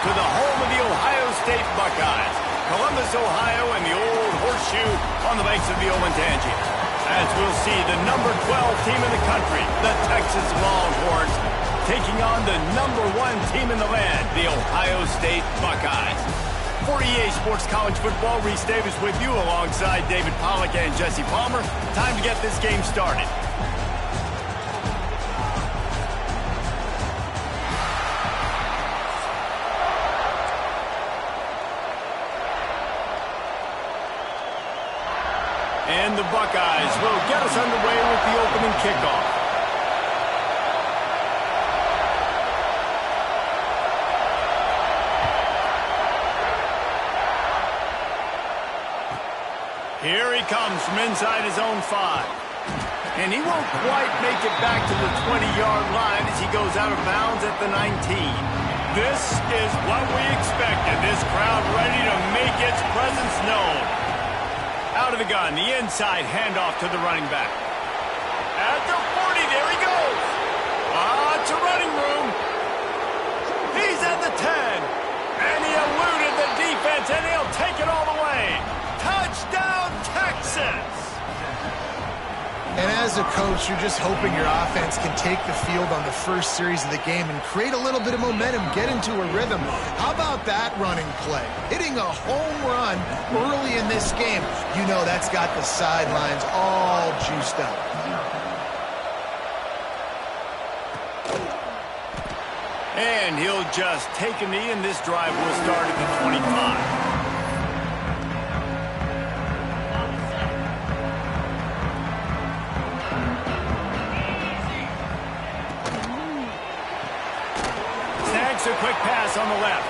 to the home of the Ohio State Buckeyes, Columbus, Ohio, and the old horseshoe on the banks of the Olentangy. As we'll see, the number 12 team in the country, the Texas Longhorns, taking on the number 1 team in the land, the Ohio State Buckeyes. For EA Sports College Football, Reese Davis with you alongside David Pollack and Jesse Palmer. Time to get this game started. And the Buckeyes will get us underway with the opening kickoff. Here he comes from inside his own 5. And he won't quite make it back to the 20-yard line as he goes out of bounds at the 19. This is what we expected. This crowd ready to make its presence known. Out of the gun, the inside handoff to the running back. At the 40, there he goes. It's a running room. He's at the 10. And he eluded the defense, and he'll take it all the way. Touchdown, Texas! And as a coach, you're just hoping your offense can take the field on the first series of the game and create a little bit of momentum, get into a rhythm. How about that running play? Hitting a home run early in this game. You know that's got the sidelines all juiced up. And he'll just take a knee, and this drive will start at the 25. A quick pass on the left.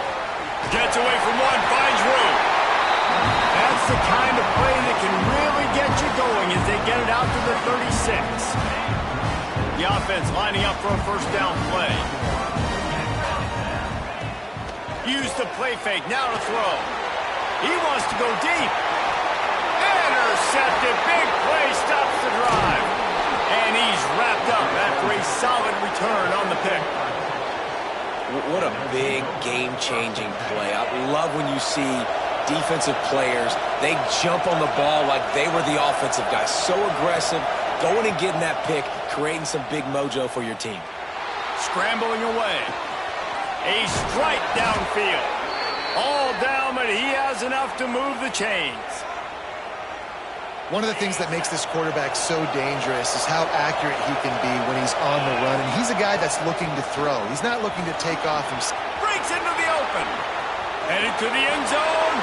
Gets away from one, finds room. That's the kind of play that can really get you going as they get it out to the 36. The offense lining up for a first down play. Use the play fake, now to throw. He wants to go deep. Intercepted, big play, stops the drive. And he's wrapped up after a solid return on the pick. What a big game-changing play. I love when you see defensive players, they jump on the ball like they were the offensive guys. So aggressive, going and getting that pick, creating some big mojo for your team. Scrambling away. A strike downfield. All down, but he has enough to move the chains. One of the things that makes this quarterback so dangerous is how accurate he can be when he's on the run. And he's a guy that's looking to throw. He's not looking to take off. Breaks into the open. Headed to the end zone.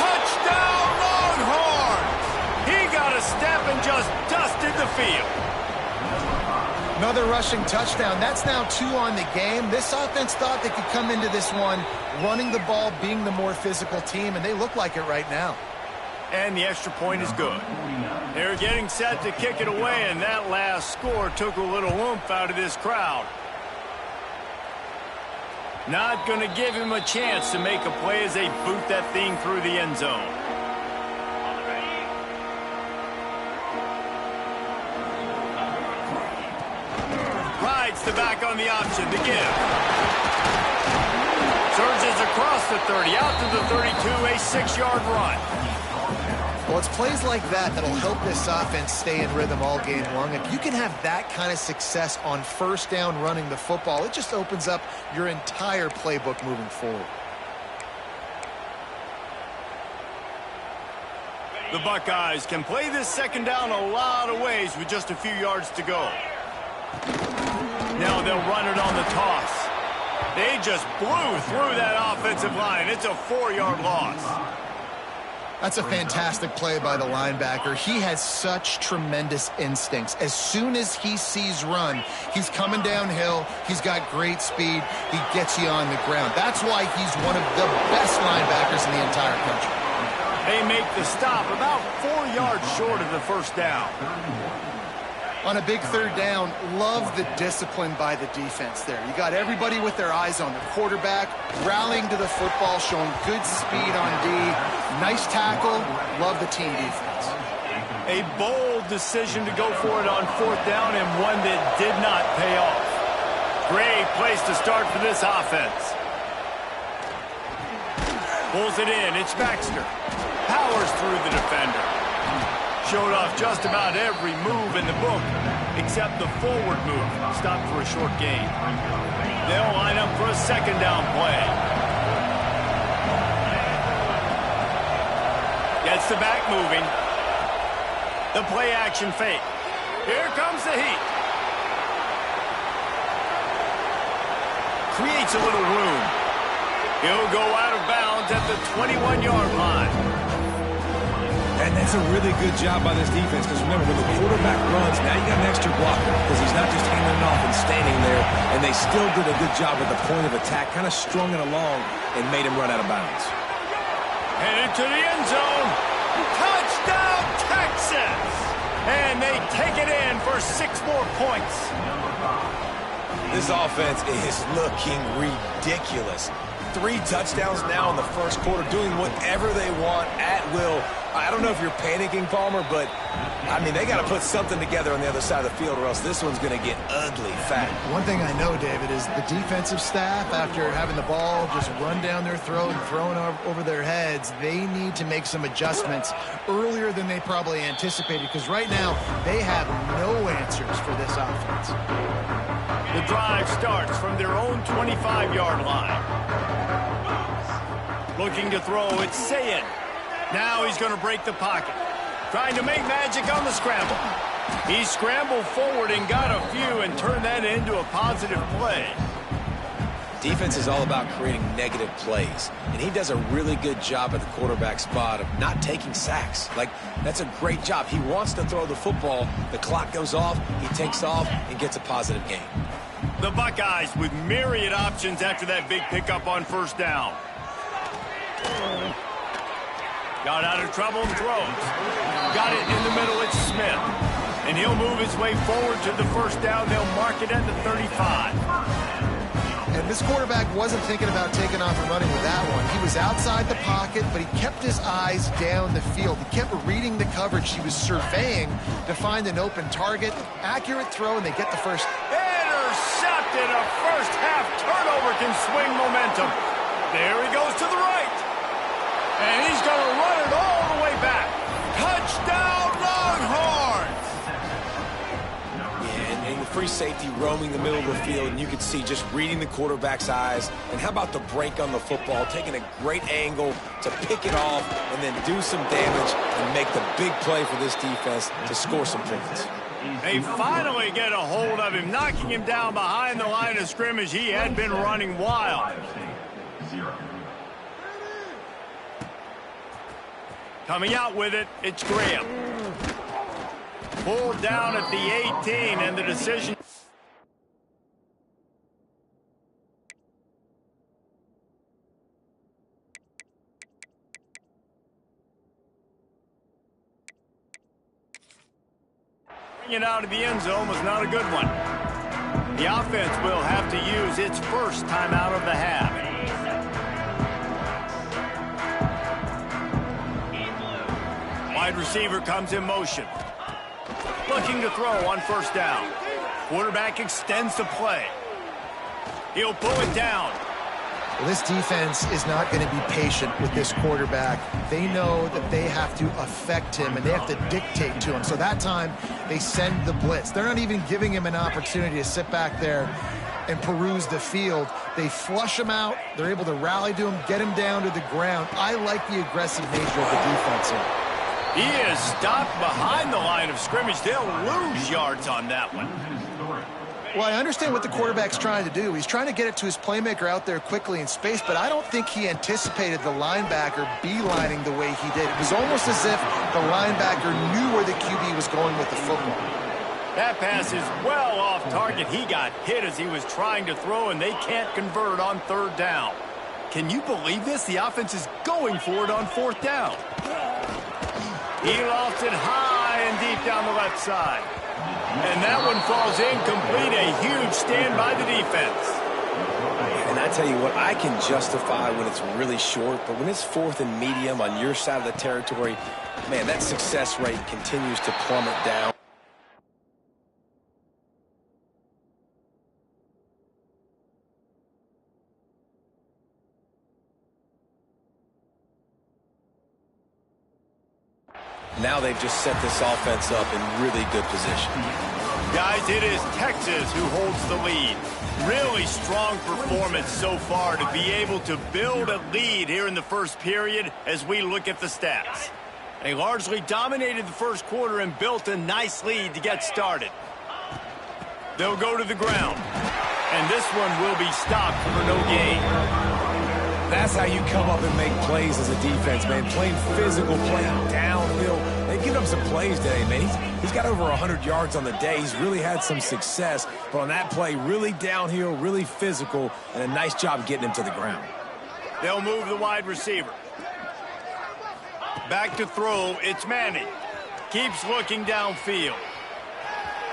Touchdown, Longhorns! He got a step and just dusted the field. Another rushing touchdown. That's now 2 on the game. This offense thought they could come into this one running the ball, being the more physical team, and they look like it right now. And the extra point is good. They're getting set to kick it away, and that last score took a little oomph out of this crowd. Not going to give him a chance to make a play as they boot that thing through the end zone. Rides the back on the option to give. Surges across the 30, out to the 32, a 6-yard run. Well, it's plays like that that'll help this offense stay in rhythm all game long. If you can have that kind of success on first down running the football, it just opens up your entire playbook moving forward. The Buckeyes can play this second down a lot of ways with just a few yards to go. Now they'll run it on the toss. They just blew through that offensive line. It's a 4-yard loss. That's a fantastic play by the linebacker. He has such tremendous instincts. As soon as he sees run, he's coming downhill. He's got great speed. He gets you on the ground. That's why he's one of the best linebackers in the entire country. They make the stop about 4 yards short of the first down. On a big third down, love the discipline by the defense there. You got everybody with their eyes on the quarterback, rallying to the football, showing good speed on D. Nice tackle. Love the team defense. A bold decision to go for it on fourth down and one that did not pay off. Great place to start for this offense. Pulls it in. It's Baxter. Powers through the defender. Showed off just about every move in the book, except the forward move. Stopped for a short gain. They'll line up for a second down play. Gets the back moving. The play action fake. Here comes the heat. Creates a little room. He'll go out of bounds at the 21-yard line. And that's a really good job by this defense, because remember, when the quarterback runs, now you got an extra blocker, because he's not just handing it off and standing there, and they still did a good job at the point of attack, kind of strung it along and made him run out of bounds. Headed to the end zone. Touchdown, Texas! And they take it in for 6 more points. This offense is looking ridiculous. 3 touchdowns now in the first quarter, doing whatever they want at will. I don't know if you're panicking, Palmer, but, I mean, they got to put something together on the other side of the field, or else this one's going to get ugly fast. One thing I know, David, is the defensive staff, after having the ball just run down their throat and thrown over their heads, they need to make some adjustments earlier than they probably anticipated, because right now they have no answers for this offense. The drive starts from their own 25-yard line. Looking to throw, it's Sayin. Now he's going to break the pocket. Trying to make magic on the scramble. He scrambled forward and got a few and turned that into a positive play. Defense is all about creating negative plays, and he does a really good job at the quarterback spot of not taking sacks. Like, that's a great job. He wants to throw the football. The clock goes off, he takes off, and gets a positive gain. The Buckeyes with myriad options after that big pickup on first down. Got out of trouble and throws. Got it in the middle, it's Smith. And he'll move his way forward to the first down. They'll mark it at the 35. And this quarterback wasn't thinking about taking off and running with that one. He was outside the pocket, but he kept his eyes down the field. He kept reading the coverage. He was surveying to find an open target. Accurate throw, and they get the first. Intercepted. A first half turnover can swing momentum. There he goes to the right. And he's going to run it all the way back. Touchdown, Longhorns! Yeah, and the free safety roaming the middle of the field, and you can see just reading the quarterback's eyes. And how about the break on the football, taking a great angle to pick it off and then do some damage and make the big play for this defense to score some points. They finally get a hold of him, knocking him down behind the line of scrimmage. He had been running wild. Coming out with it, it's Graham. Pulled down at the 18, and the decision. Bringing it out of the end zone was not a good one. The offense will have to use its first timeout of the half. Wide receiver comes in motion. Looking to throw on first down. Quarterback extends the play. He'll pull it down. Well, this defense is not going to be patient with this quarterback. They know that they have to affect him, and they have to dictate to him. So that time, they send the blitz. They're not even giving him an opportunity to sit back there and peruse the field. They flush him out. They're able to rally to him, get him down to the ground. I like the aggressive nature of the defense here. He is stopped behind the line of scrimmage. They'll lose yards on that one. Well, I understand what the quarterback's trying to do. He's trying to get it to his playmaker out there quickly in space, but I don't think he anticipated the linebacker beelining the way he did. It was almost as if the linebacker knew where the QB was going with the football. That pass is well off target. He got hit as he was trying to throw, and they can't convert on third down. Can you believe this? The offense is going for it on fourth down. He lofts it high and deep down the left side. And that one falls incomplete. A huge stand by the defense. And I tell you what, I can justify when it's really short, but when it's fourth and medium on your side of the territory, man, that success rate continues to plummet down. Now they've just set this offense up in really good position. Guys, it is Texas who holds the lead. Really strong performance so far to be able to build a lead here in the first period as we look at the stats. They largely dominated the first quarter and built a nice lead to get started. They'll go to the ground, and this one will be stopped for no gain. That's how you come up and make plays as a defense, man. Playing physical, playing downhill. They've given him some plays today, man. He's got over 100 yards on the day. He's really had some success. But on that play, really downhill, really physical, and a nice job getting him to the ground. They'll move the wide receiver. Back to throw, it's Manning. Keeps looking downfield.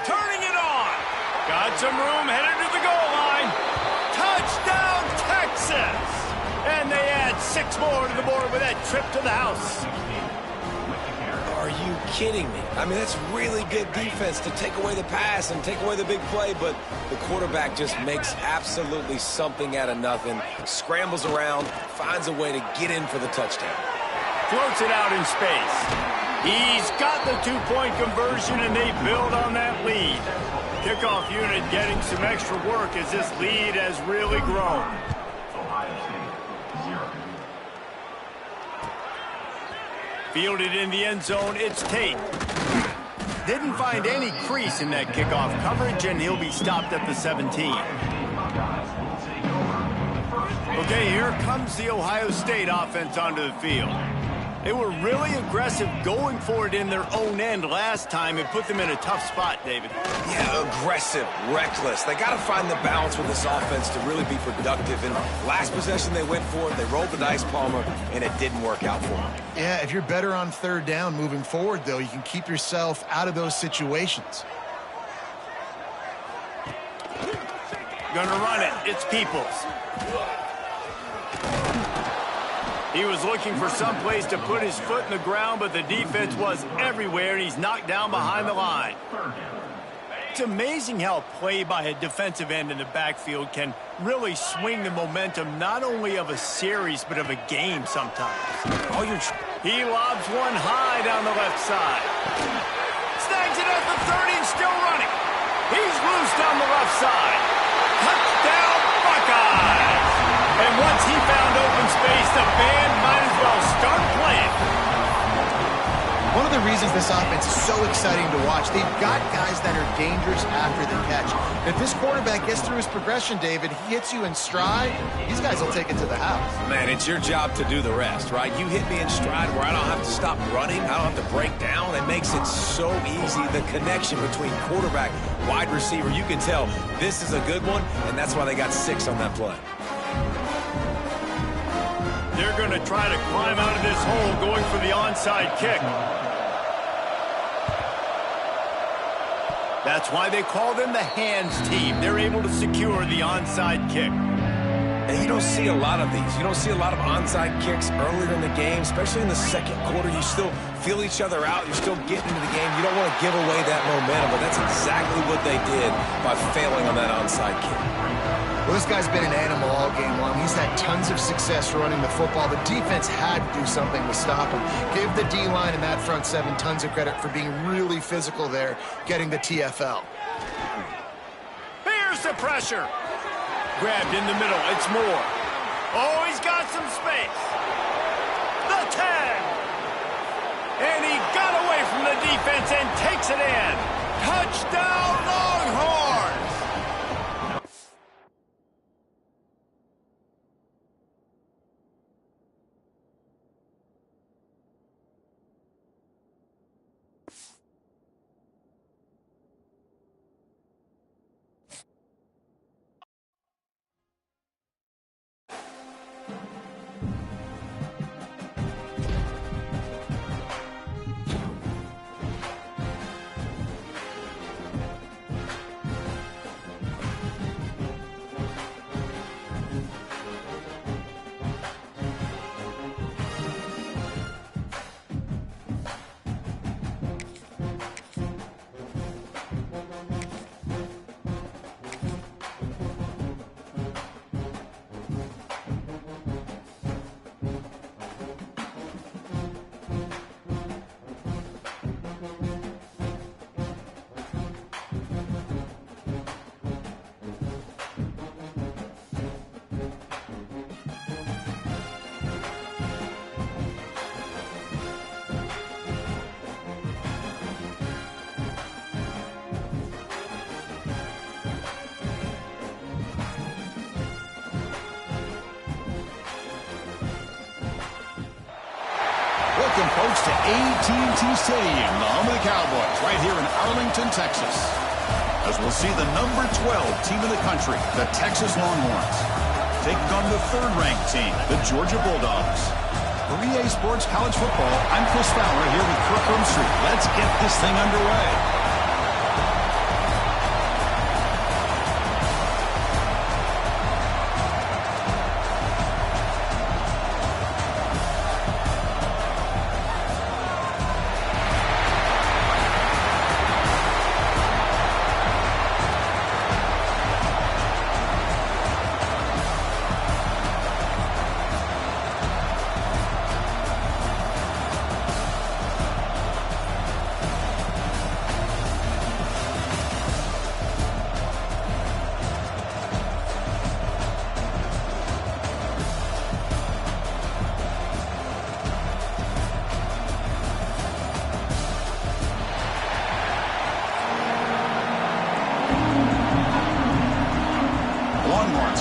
Turning it on. Got some room, headed to the goal line. Touchdown, Texas! And they add 6 more to the board with that trip to the house. Are you kidding me? I mean, that's really good defense to take away the pass and take away the big play, but the quarterback just makes absolutely something out of nothing, scrambles around, finds a way to get in for the touchdown. Floats it out in space. He's got the 2-point conversion, and they build on that lead. Kickoff unit getting some extra work as this lead has really grown. Fielded in the end zone, it's Tate. Didn't find any crease in that kickoff coverage, and he'll be stopped at the 17. Okay, here comes the Ohio State offense onto the field. They were really aggressive going for it in their own end last time and put them in a tough spot, David. Yeah, aggressive, reckless. They got to find the balance with this offense to really be productive. And last possession they went for it, they rolled the dice, Palmer, and it didn't work out for them. Yeah, if you're better on third down moving forward, though, you can keep yourself out of those situations. Gonna run it. It's Peoples. He was looking for some place to put his foot in the ground, but the defense was everywhere, and he's knocked down behind the line. It's amazing how play by a defensive end in the backfield can really swing the momentum not only of a series, but of a game sometimes. He lobs one high down the left side. Snags it at the 30 and still running. He's loose down the left side. Touchdown, Buckeyes! And once he found open space, the band might as well start playing. One of the reasons this offense is so exciting to watch, they've got guys that are dangerous after the catch. If this quarterback gets through his progression, David, he hits you in stride, these guys will take it to the house. Man, it's your job to do the rest, right? You hit me in stride where I don't have to stop running, I don't have to break down. It makes it so easy. The connection between quarterback, wide receiver, you can tell this is a good one, and that's why they got 6 on that play. They're going to try to climb out of this hole going for the onside kick. That's why they call them the hands team. They're able to secure the onside kick. And you don't see a lot of these. You don't see a lot of onside kicks earlier in the game, especially in the second quarter. You still feel each other out. You're still getting into the game. You don't want to give away that momentum, but that's exactly what they did by failing on that onside kick. Well, this guy's been an animal all game long. He's had tons of success running the football. The defense had to do something to stop him. Give the D-line and that front 7 tons of credit for being really physical there, getting the TFL. Here's the pressure. Grabbed in the middle. It's Moore. Oh, he's got some space. The 10. And he got away from the defense and takes it in. Touchdown, Longhorns. folks, to AT&T Stadium, the home of the Cowboys, right here in Arlington, Texas, as we'll see the number 12 team in the country, the Texas Longhorns, taking on the third-ranked team, the Georgia Bulldogs. For EA Sports College Football, I'm Chris Fowler here with Kirk Herbstreit. Let's get this thing underway.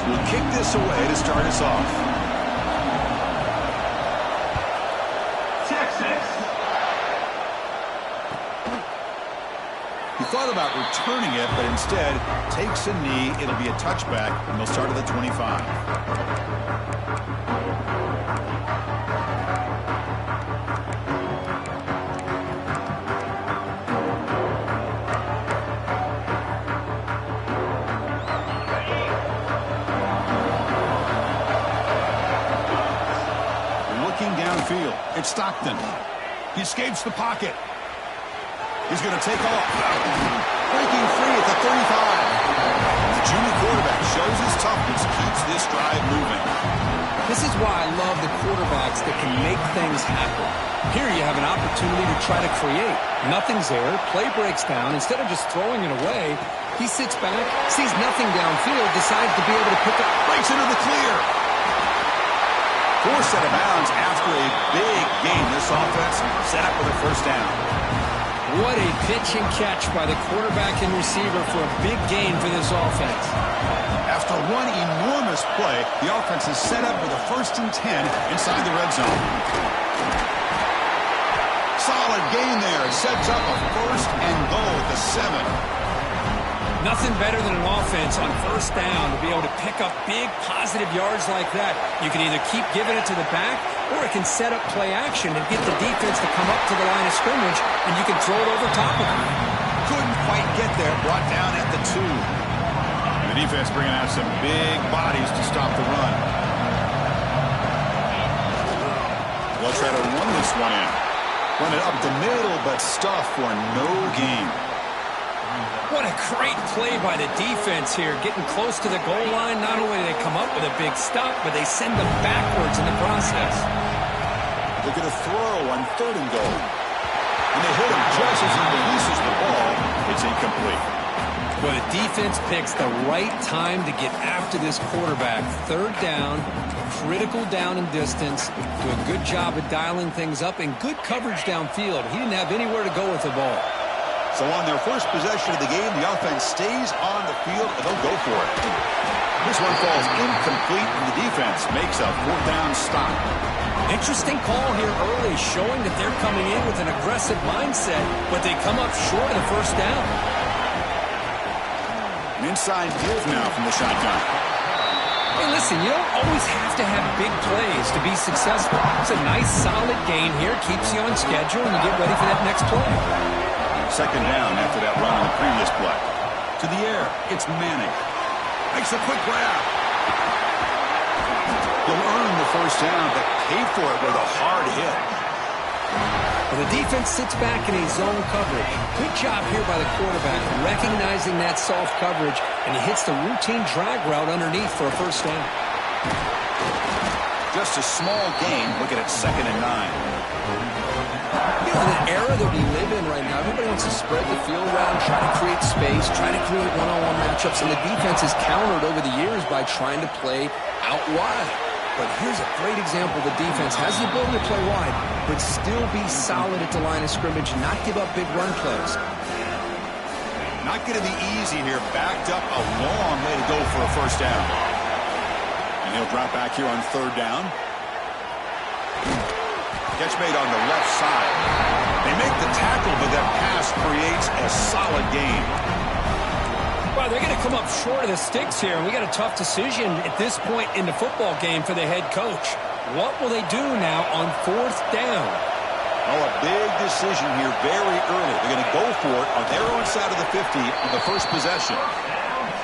Will kick this away to start us off. Texas. He thought about returning it, but instead takes a knee. It'll be a touchback, and they'll start at the 25. Downfield. It's Stockton. He escapes the pocket. He's going to take off. Breaking free at the 35. The junior quarterback shows his toughness, keeps this drive moving. This is why I love the quarterbacks that can make things happen. Here you have an opportunity to try to create. Nothing's there. Play breaks down. Instead of just throwing it away, he sits back, sees nothing downfield, decides to be able to pick up. Breaks into the clear. Forced out of bounds after a big game. This offense set up with a first down. What a pitch and catch by the quarterback and receiver for a big gain for this offense. After one enormous play, the offense is set up with a 1st and 10 inside the red zone. Solid gain there. Sets up a 1st and goal at the 7. Nothing better than an offense on 1st down to be able to pick up big positive yards like that. You can either keep giving it to the back, or it can set up play action and get the defense to come up to the line of scrimmage, and you can throw it over top of them. Couldn't quite get there. Brought down at the 2. The defense bringing out some big bodies to stop the run. They'll try to run this one in. Run it up the middle, but stuff for no gain. What a great play by the defense here, getting close to the goal line. Not only do they come up with a big stop, but they send them backwards in the process. They're going to throw on 3rd and goal. And they hit him just as he releases the ball. It's incomplete. Well, the defense picks the right time to get after this quarterback. 3rd down, critical down and distance. Do a good job of dialing things up and good coverage downfield. He didn't have anywhere to go with the ball. So on their first possession of the game, the offense stays on the field, and they'll go for it. This one falls incomplete, and the defense makes a 4th down stop. Interesting call here early, showing that they're coming in with an aggressive mindset, but they come up short of the 1st down. An inside give now from the shotgun. Hey, listen, you don't always have to have big plays to be successful. It's a nice, solid gain here, keeps you on schedule, and you get ready for that next play. 2nd down after that run on the previous play. To the air, it's Manning. Makes a quick grab. He'll earn the 1st down, but pay for it with a hard hit. Well, the defense sits back in a zone coverage. Good job here by the quarterback, recognizing that soft coverage, and he hits the routine drag route underneath for a 1st down. Just a small gain. Look at it, 2nd and 9. You know, the era that we live in right now, everybody wants to spread the field around, try to create space, try to create one-on-one matchups, and the defense has countered over the years by trying to play out wide. But here's a great example. The defense has the ability to play wide, but still be solid at the line of scrimmage, not give up big run plays. Not going to be easy here. Backed up a long way to go for a 1st down. And he'll drop back here on 3rd down. Catch made on the left side. They make the tackle, but that pass creates a solid gain. Well, they're going to come up short of the sticks here, and we got a tough decision at this point in the football game for the head coach. What will they do now on 4th down? Oh, a big decision here very early. They're going to go for it on their own side of the 50 on the first possession.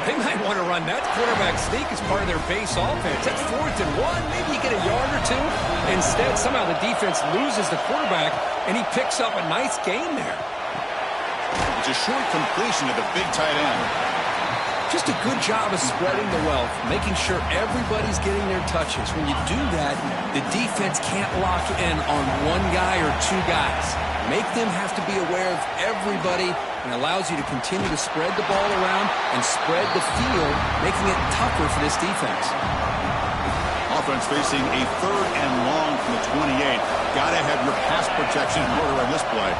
They might want to run that quarterback sneak as part of their base offense. That's 4th and 1. Maybe you get a yard or two. Instead, somehow the defense loses the quarterback, and he picks up a nice gain there. It's a short completion to the big tight end. Just a good job of spreading the wealth, making sure everybody's getting their touches. When you do that, the defense can't lock in on one guy or two guys. Make them have to be aware of everybody, and allows you to continue to spread the ball around and spread the field, making it tougher for this defense. Offense facing a 3rd and long from the 28. Got to have your pass protection in order on this play.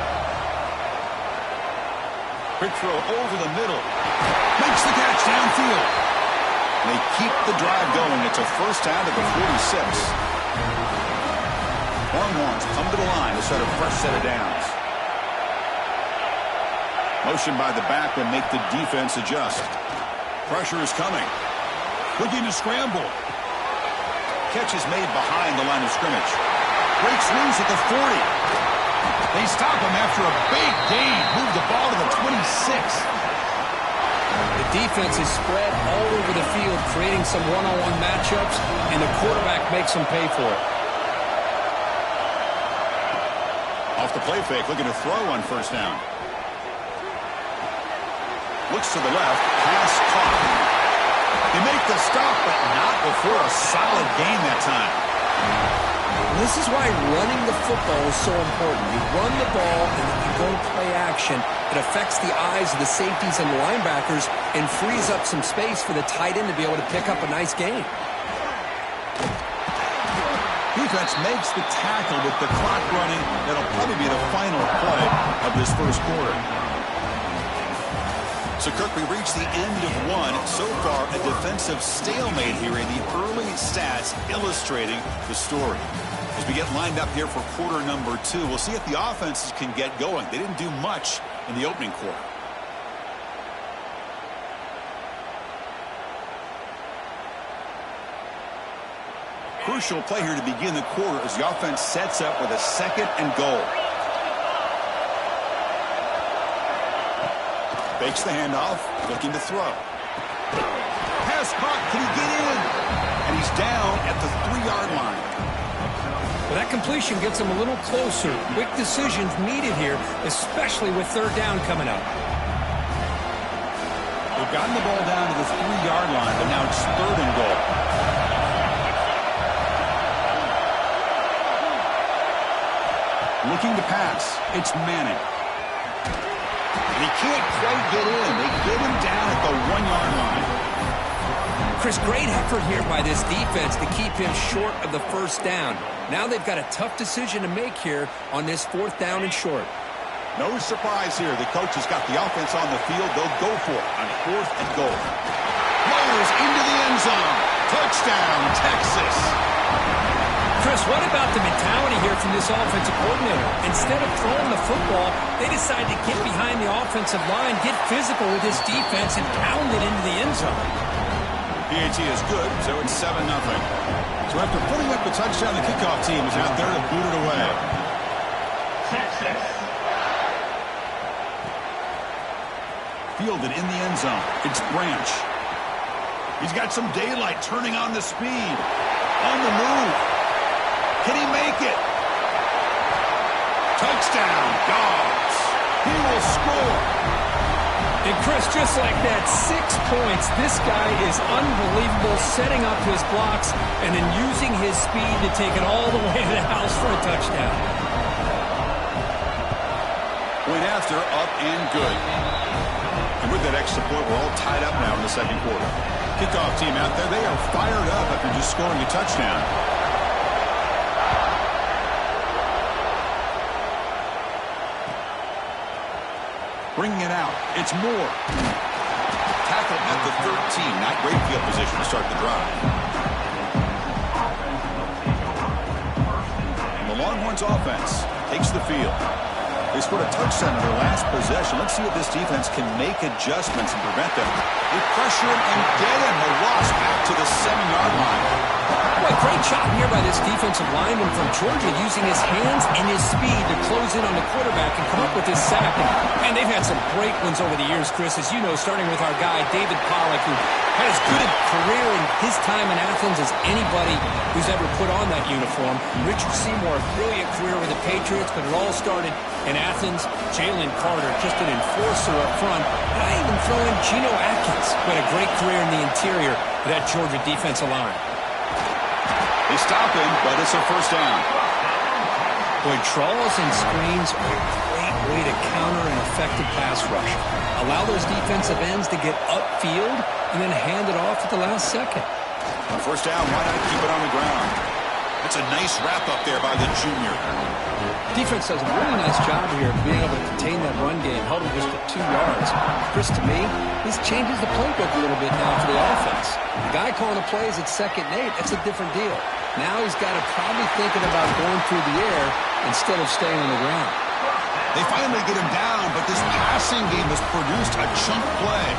Quick throw over the middle. Makes the catch downfield. They keep the drive going. It's a first down to the 46. Longhorns come to the line to start a fresh set of downs. Motion by the back will make the defense adjust. Pressure is coming. Looking to scramble. Catch is made behind the line of scrimmage. Breaks loose at the 40. They stop him after a big gain. Move the ball to the 26. The defense is spread all over the field, creating some one-on-one matchups, and the quarterback makes them pay for it. Off the play fake, looking to throw on first down. Looks to the left, pass caught. They make the stop, but not before a solid gain that time. This is why running the football is so important. You run the ball, and then you go play action. It affects the eyes of the safeties and the linebackers and frees up some space for the tight end to be able to pick up a nice gain. Defense makes the tackle with the clock running. That'll probably be the final play of this first quarter. So, Kirk, we reached the end of one. So far, a defensive stalemate here in the early stats illustrating the story. As we get lined up here for quarter number 2, we'll see if the offenses can get going. They didn't do much in the opening quarter. Crucial play here to begin the quarter as the offense sets up with a 2nd and goal. Fakes the handoff, looking to throw. Pass caught, can he get in? And he's down at the 3-yard line. Well, that completion gets them a little closer. Quick decisions needed here, especially with 3rd down coming up. They've gotten the ball down to the 3-yard line, but now it's 3rd and goal. Looking to pass. It's Manning. And he can't quite get in. They get him down at the 1-yard line. Chris, great effort here by this defense to keep him short of the first down. Now they've got a tough decision to make here on this 4th down and short. No surprise here. The coach has got the offense on the field. They'll go for it on 4th and goal. Rolls into the end zone. Touchdown, Texas. Chris, what about the mentality here from this offensive coordinator? Instead of throwing the football, they decide to get behind the offensive line, get physical with this defense, and pound it into the end zone. PAT is good, so it's 7-0. So after putting up the touchdown, the kickoff team is out there to boot it away. Fielded in the end zone. It's Branch. He's got some daylight turning on the speed. On the move. Can he make it? Touchdown, Dogs. He will score. And Chris, just like that, 6 points. This guy is unbelievable, setting up his blocks and then using his speed to take it all the way to the house for a touchdown. Went after, up and good. And with that extra point, we're all tied up now in the second quarter. Kickoff team out there, they are fired up after just scoring a touchdown. Bringing it out. It's Moore. Tackle at the 13. Not great field position to start the drive. And the Longhorns Longhorns offense takes the field. They scored a touchdown in their last possession. Let's see if this defense can make adjustments and prevent them. They pressure him and get him. The loss back to the 7-yard line. Boy, great job here by this defensive lineman from Georgia, using his hands and his speed to close in on the quarterback and come up with this sack. And they've had some great ones over the years, Chris, as you know, starting with our guy, David Pollack, who had as good a career in his time in Athens as anybody who's ever put on that uniform. Richard Seymour, a brilliant career with the Patriots, but it all started in Athens. Jalen Carter, just an enforcer up front. And I even throw in Geno Atkins, who had a great career in the interior of that Georgia defensive line. They stop him, but it's a first down. Boy, draws and screens are a great way to counter an effective pass rush. Allow those defensive ends to get upfield and then hand it off at the last second. On first down, why not keep it on the ground? That's a nice wrap-up there by the junior. Defense does a really nice job here of being able to contain that run game, held him just at 2 yards. Chris, to me, this changes the playbook a little bit now for the offense. The guy calling the plays at 2nd and 8, that's a different deal. Now he's got to probably thinking about going through the air instead of staying on the ground. They finally get him down, but this passing game has produced a chunk play.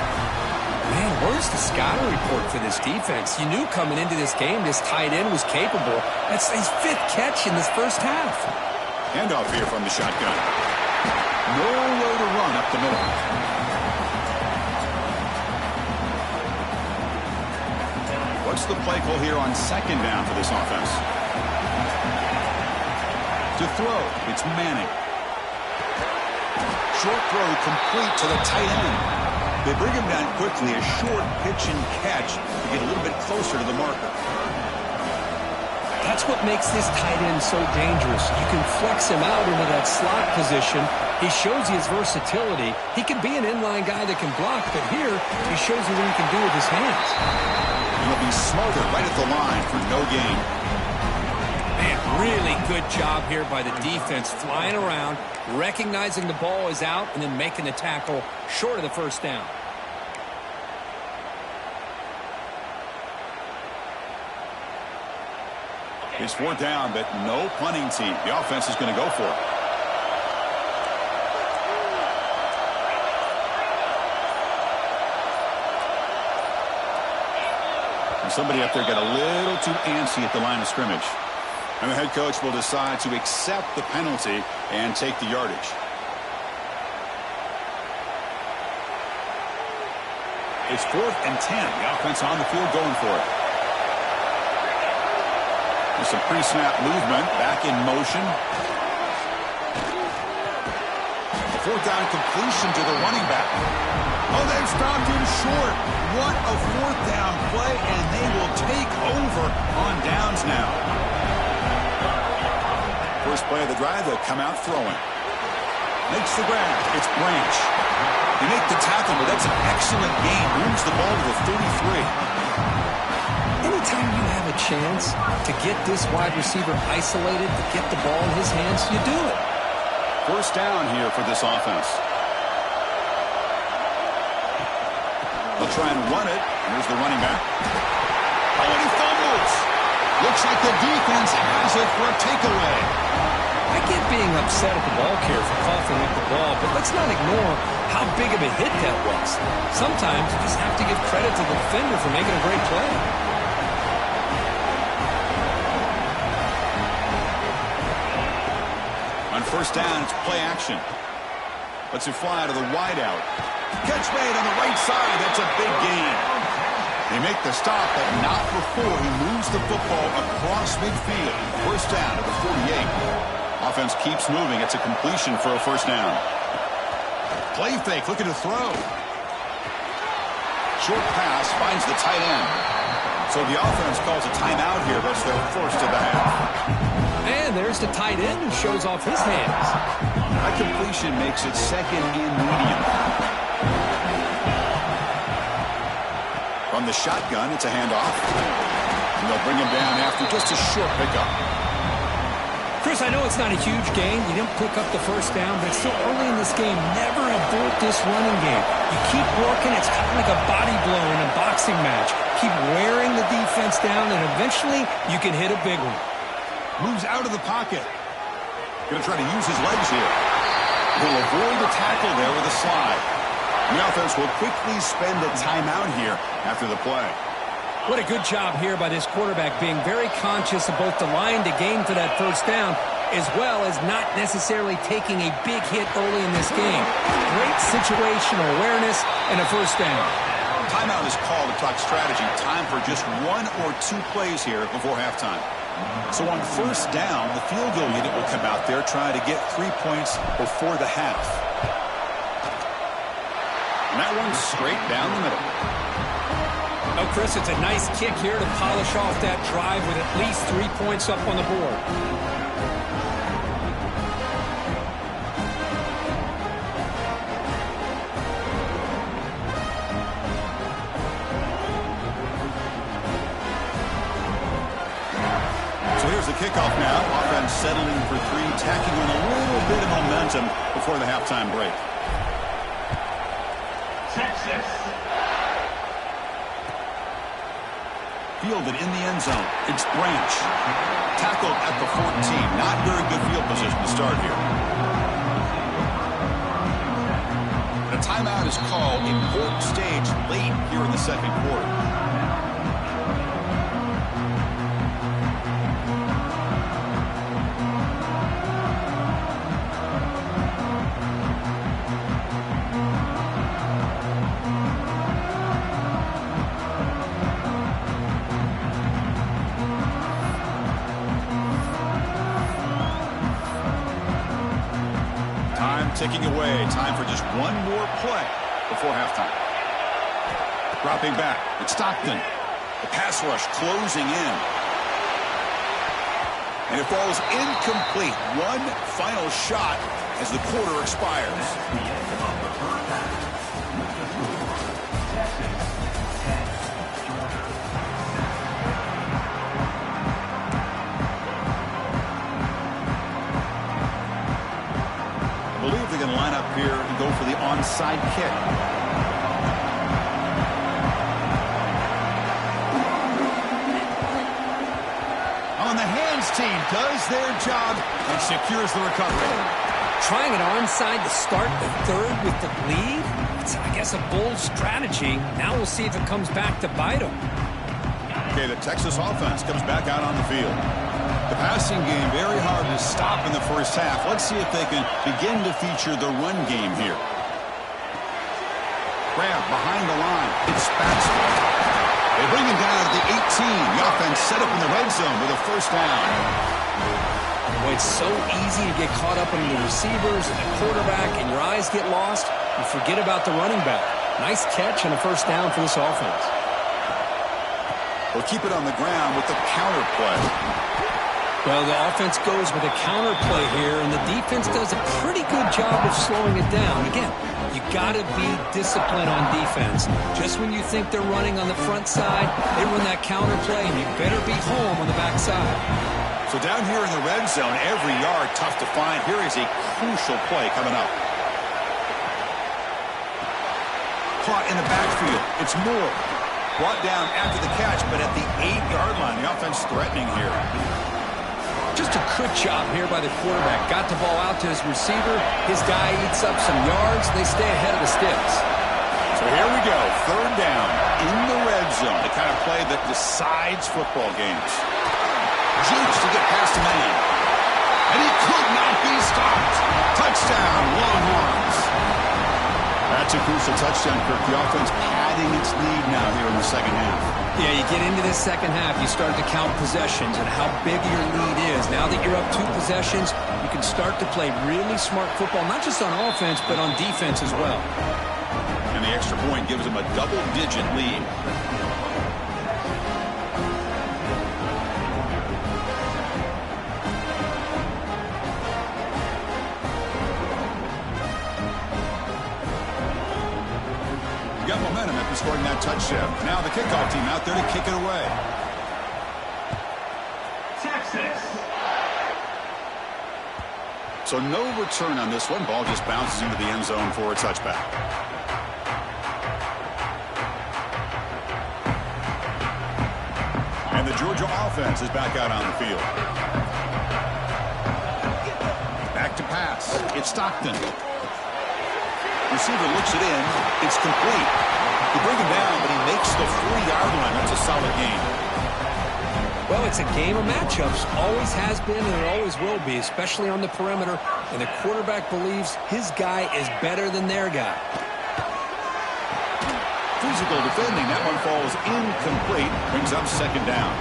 Man, where's the scouting report for this defense? You knew coming into this game this tight end was capable. That's his 5th catch in this first half. Handoff here from the shotgun. No way to run up the middle. What's the play call here on 2nd down for this offense? To throw, it's Manning. Short throw complete to the tight end. They bring him down quickly, a short pitch and catch to get a little bit closer to the marker. That's what makes this tight end so dangerous. You can flex him out into that slot position. He shows you his versatility. He can be an inline guy that can block, but here he shows you what he can do with his hands. He'll be smothered right at the line for no gain. Man, really good job here by the defense, flying around, recognizing the ball is out, and then making the tackle short of the first down. It's 4th down, but no punting team. The offense is going to go for it. And somebody up there got a little too antsy at the line of scrimmage. And the head coach will decide to accept the penalty and take the yardage. It's 4th and 10. The offense on the field going for it. There's some pre-snap movement, back in motion. The 4th down completion to the running back. Oh, they've stopped him short. What a 4th down play, and they will take over on downs now. First play of the drive, they'll come out throwing. Makes the grab. It's Branch. They make the tackle, but that's an excellent gain. Moves the ball to the 33. Anytime you have a chance to get this wide receiver isolated, to get the ball in his hands, you do it. First down here for this offense. They'll try and run it. Here's the running back. Oh, and he fumbles. Looks like the defense has it for a takeaway. I get being upset at the ball carrier for coughing up the ball, but let's not ignore how big of a hit that was. Sometimes you just have to give credit to the defender for making a great play. On first down, it's play action. Lets it fly out of the wideout. Catch made on the right side. That's a big gain. They make the stop, but not before he moves the football across midfield. First down at the 48. Offense keeps moving. It's a completion for a first down. Play fake, looking to throw. Short pass finds the tight end. So the offense calls a timeout here. That's their first of the half. And there's the tight end who shows off his hands. That completion makes it 2nd and medium. From the shotgun, it's a handoff. And they'll bring him down after just a short pickup. Chris, I know it's not a huge gain. You didn't pick up the first down, but it's still early in this game. Never abort this running game. You keep working. It's kind of like a body blow in a boxing match. Keep wearing the defense down, and eventually you can hit a big one. Moves out of the pocket. Going to try to use his legs here. He'll avoid the tackle there with a slide. The offense will quickly spend a timeout here after the play. What a good job here by this quarterback, being very conscious of both the line to gain for that first down, as well as not necessarily taking a big hit early in this game. Great situational awareness and a first down. Timeout is called to talk strategy. Time for just 1 or 2 plays here before halftime. So on first down, the field goal unit will come out there trying to get 3 points before the half. And that one's straight down the middle. Oh, Chris, it's a nice kick here to polish off that drive with at least 3 points up on the board. So here's the kickoff now. Offense settling for 3, tacking on a little bit of momentum before the halftime break. Texas. Fielded in the end zone. It's Branch. Tackled at the 14. Not very good field position to start here. The timeout is called. Important stage late here in the second quarter. Ticking away. Time for just 1 more play before halftime. Dropping back. It's Stockton. The pass rush closing in. And it falls incomplete. One final shot as the quarter expires. Line up here and go for the onside kick. On the hands team does their job and secures the recovery. Trying it onside to start the third with the lead? It's, I guess, a bold strategy. Now we'll see if it comes back to bite them. Okay, the Texas offense comes back out on the field. The passing game very hard to stop in the first half. Let's see if they can begin to feature the run game here. Grab behind the line. It's Spaxton. They bring him down at the 18. The offense set up in the red zone with a first down. Boy, it's so easy to get caught up in the receivers and the quarterback, and your eyes get lost. You forget about the running back. Nice catch and a first down for this offense. They'll keep it on the ground with the counter play. Well, the offense goes with a counter play here, and the defense does a pretty good job of slowing it down. Again, you got to be disciplined on defense. Just when you think they're running on the front side, they run that counter play, and you better be home on the back side. So down here in the red zone, every yard tough to find. Here is a crucial play coming up. Caught in the backfield. It's Moore. Brought down after the catch, but at the 8-yard line, the offense threatening here. Just a good job here by the quarterback. Got the ball out to his receiver. His guy eats up some yards. They stay ahead of the sticks. So here we go. Third down in the red zone. The kind of play that decides football games. Jukes to get past a man. And he could not be stopped. Touchdown, Longhorns. That's a crucial touchdown, Kirk. The offense padding its lead now here in the second half. Yeah, you get into this second half, you start to count possessions and how big your lead is. Now that you're up 2 possessions, you can start to play really smart football, not just on offense, but on defense as well. And the extra point gives them a double-digit lead. Got momentum after scoring that touchdown. Now the kickoff team out there to kick it away. Texas. So no return on this one. Ball just bounces into the end zone for a touchback. And the Georgia offense is back out on the field. to pass. It's Stockton. Receiver looks it in. It's complete. They bring him down, but he makes the 4-yard line. That's a solid gain. Well, it's a game of matchups. Always has been and it always will be, especially on the perimeter. And the quarterback believes his guy is better than their guy. Physical defending. That one falls incomplete. Brings up second down.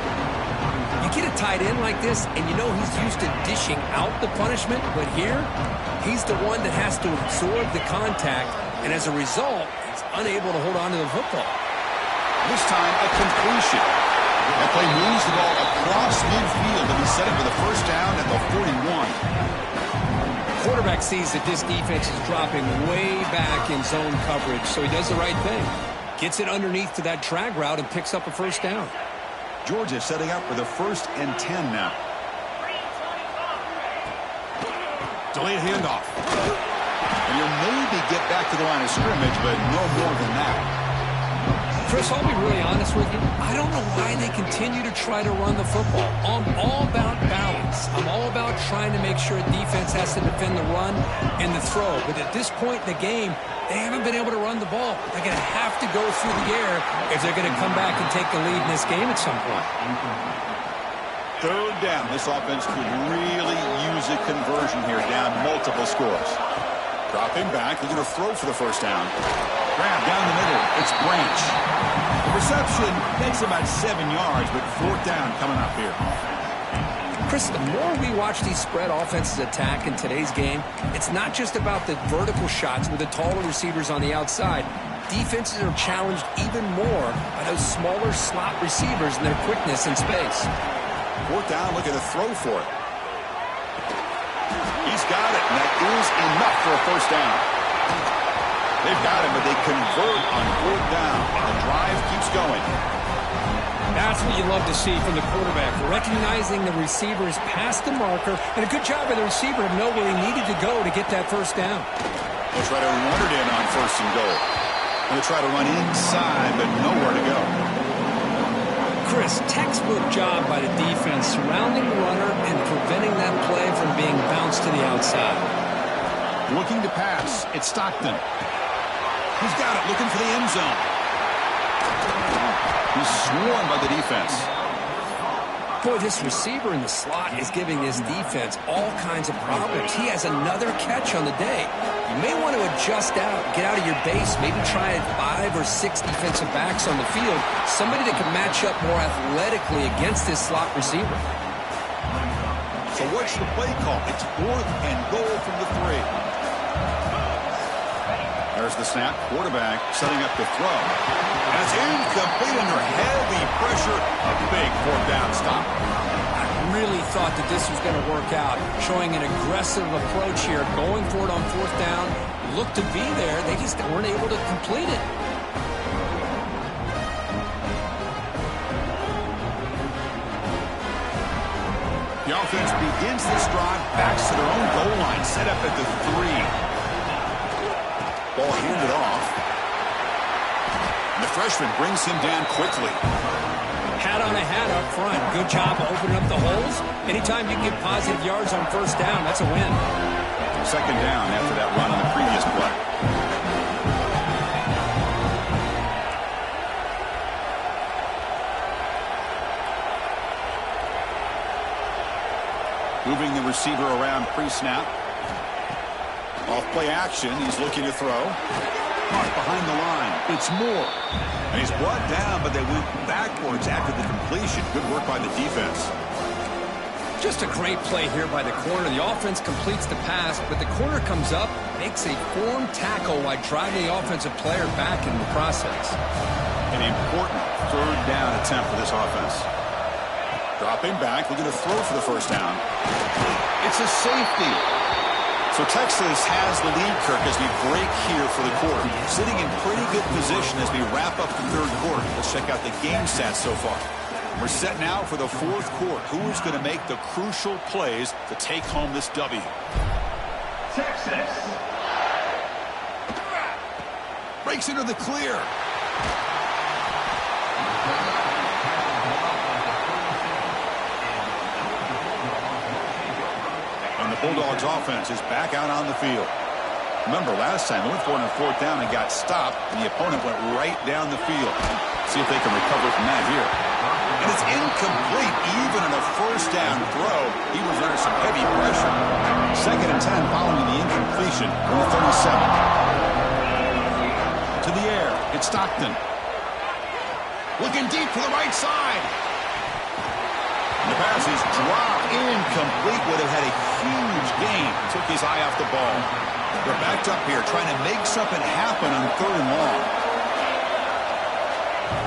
You get a tight end like this, and you know he's used to dishing out the punishment, but here, he's the one that has to absorb the contact, and as a result, he's unable to hold on to the football. This time, a completion. That play moves the ball across midfield, and he set it for the first down at the 41. Quarterback sees that this defense is dropping way back in zone coverage, so he does the right thing. Gets it underneath to that drag route and picks up a first down. Georgia setting up for the 1st and 10 now. Delayed handoff. And he'll maybe get back to the line of scrimmage, but no more than that. Chris, I'll be really honest with you. I don't know why they continue to try to run the football. I'm all about balance. I'm all about trying to make sure a defense has to defend the run and the throw. But at this point in the game, they haven't been able to run the ball. They're going to have to go through the air if they're going to come back and take the lead in this game at some point. 3rd down. This offense could really use a conversion here, down multiple scores. Dropping back, looking to throw for the first down. Grab down the middle. It's Branch. The reception makes about 7 yards, but 4th down coming up here. Chris, the more we watch these spread offenses attack in today's game, it's not just about the vertical shots with the taller receivers on the outside. Defenses are challenged even more by those smaller slot receivers and their quickness in space. 4th down, looking to throw for it. He's got it, and that is enough for a first down. They've got him, but they convert on 4th down, and the drive keeps going. That's what you love to see from the quarterback, recognizing the receiver is past the marker, and a good job by the receiver to know where he needed to go to get that first down. They'll try to run it in on 1st and goal. They'll try to run inside, but nowhere to go. Chris, textbook job by the defense surrounding the runner and preventing that play from being bounced to the outside. Looking to pass. It's Stockton. He's got it, looking for the end zone. He's swarmed by the defense. Boy, this receiver in the slot is giving this defense all kinds of problems. He has another catch on the day. You may want to adjust out, get out of your base, maybe try 5 or 6 defensive backs on the field, somebody that can match up more athletically against this slot receiver. So what's the play call? It's 4th and goal from the 3. There's the snap. Quarterback setting up the throw. And it's incomplete under heavy pressure. A big 4th down stop. I really thought that this was going to work out, showing an aggressive approach here, going for it on 4th down. Looked to be there. They just weren't able to complete it. The offense begins this drive, backs to their own goal line, set up at the 3. Ball handed off. And the freshman brings him down quickly. Hat on a hat up front. Good job opening up the holes. Anytime you can get positive yards on 1st down, that's a win. 2nd down after that run on the previous play. Moving the receiver around pre-snap. Off play action, he's looking to throw. Mark behind the line. It's Moore. And he's brought down, but they went backwards after the completion. Good work by the defense. Just a great play here by the corner. The offense completes the pass, but the corner comes up, makes a form tackle while driving the offensive player back in the process. An important 3rd down attempt for this offense. Dropping back, looking to throw for the first down. It's a safety. So Texas has the lead, Kirk, as we break here for the quarter. Sitting in pretty good position as we wrap up the 3rd quarter. Let's check out the game stats so far. We're set now for the 4th quarter. Who is going to make the crucial plays to take home this W? Texas. Breaks into the clear. The Bulldogs offense is back out on the field. Remember, last time they went for it on 4th down and got stopped, and the opponent went right down the field. See if they can recover from that here. And it's incomplete. Even in a 1st down throw, he was under some heavy pressure. 2nd and 10 following the incompletion from the 37. To the air, it's Stockton. Looking deep to the right side. And the pass is dropped. Incomplete. Would have had a huge gain. Took his eye off the ball. They're backed up here trying to make something happen on 3rd and long.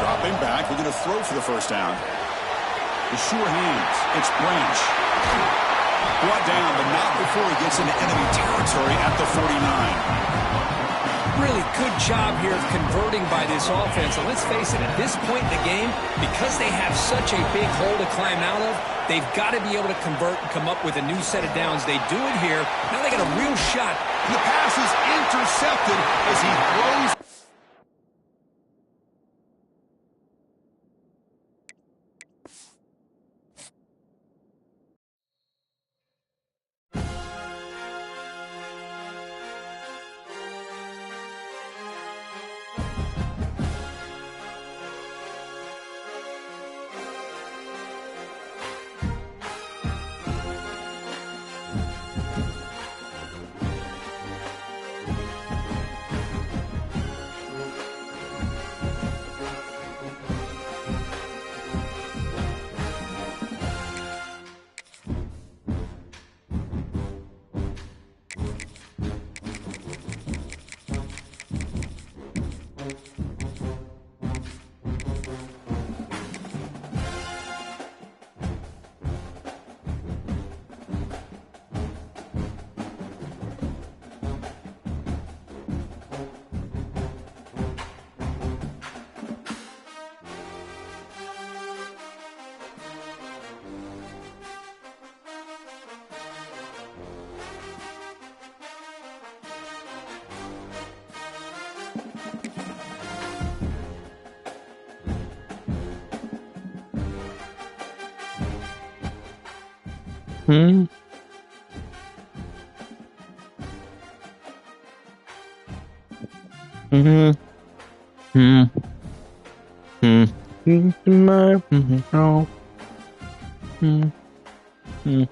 Dropping back. We're going to throw for the 1st down. The sure hands. It's Branch. Brought down, but not before he gets into enemy territory at the 49. Really good job here of converting by this offense. And let's face it, at this point in the game, because they have such a big hole to climb out of, they've got to be able to convert and come up with a new set of downs. They do it here. Now they got a real shot. And the pass is intercepted as he throws. Hmm. Hmm. Hmm. Hmm. Hmm. Hmm. Hmm. Hmm. Oh. Hmm. Hmm.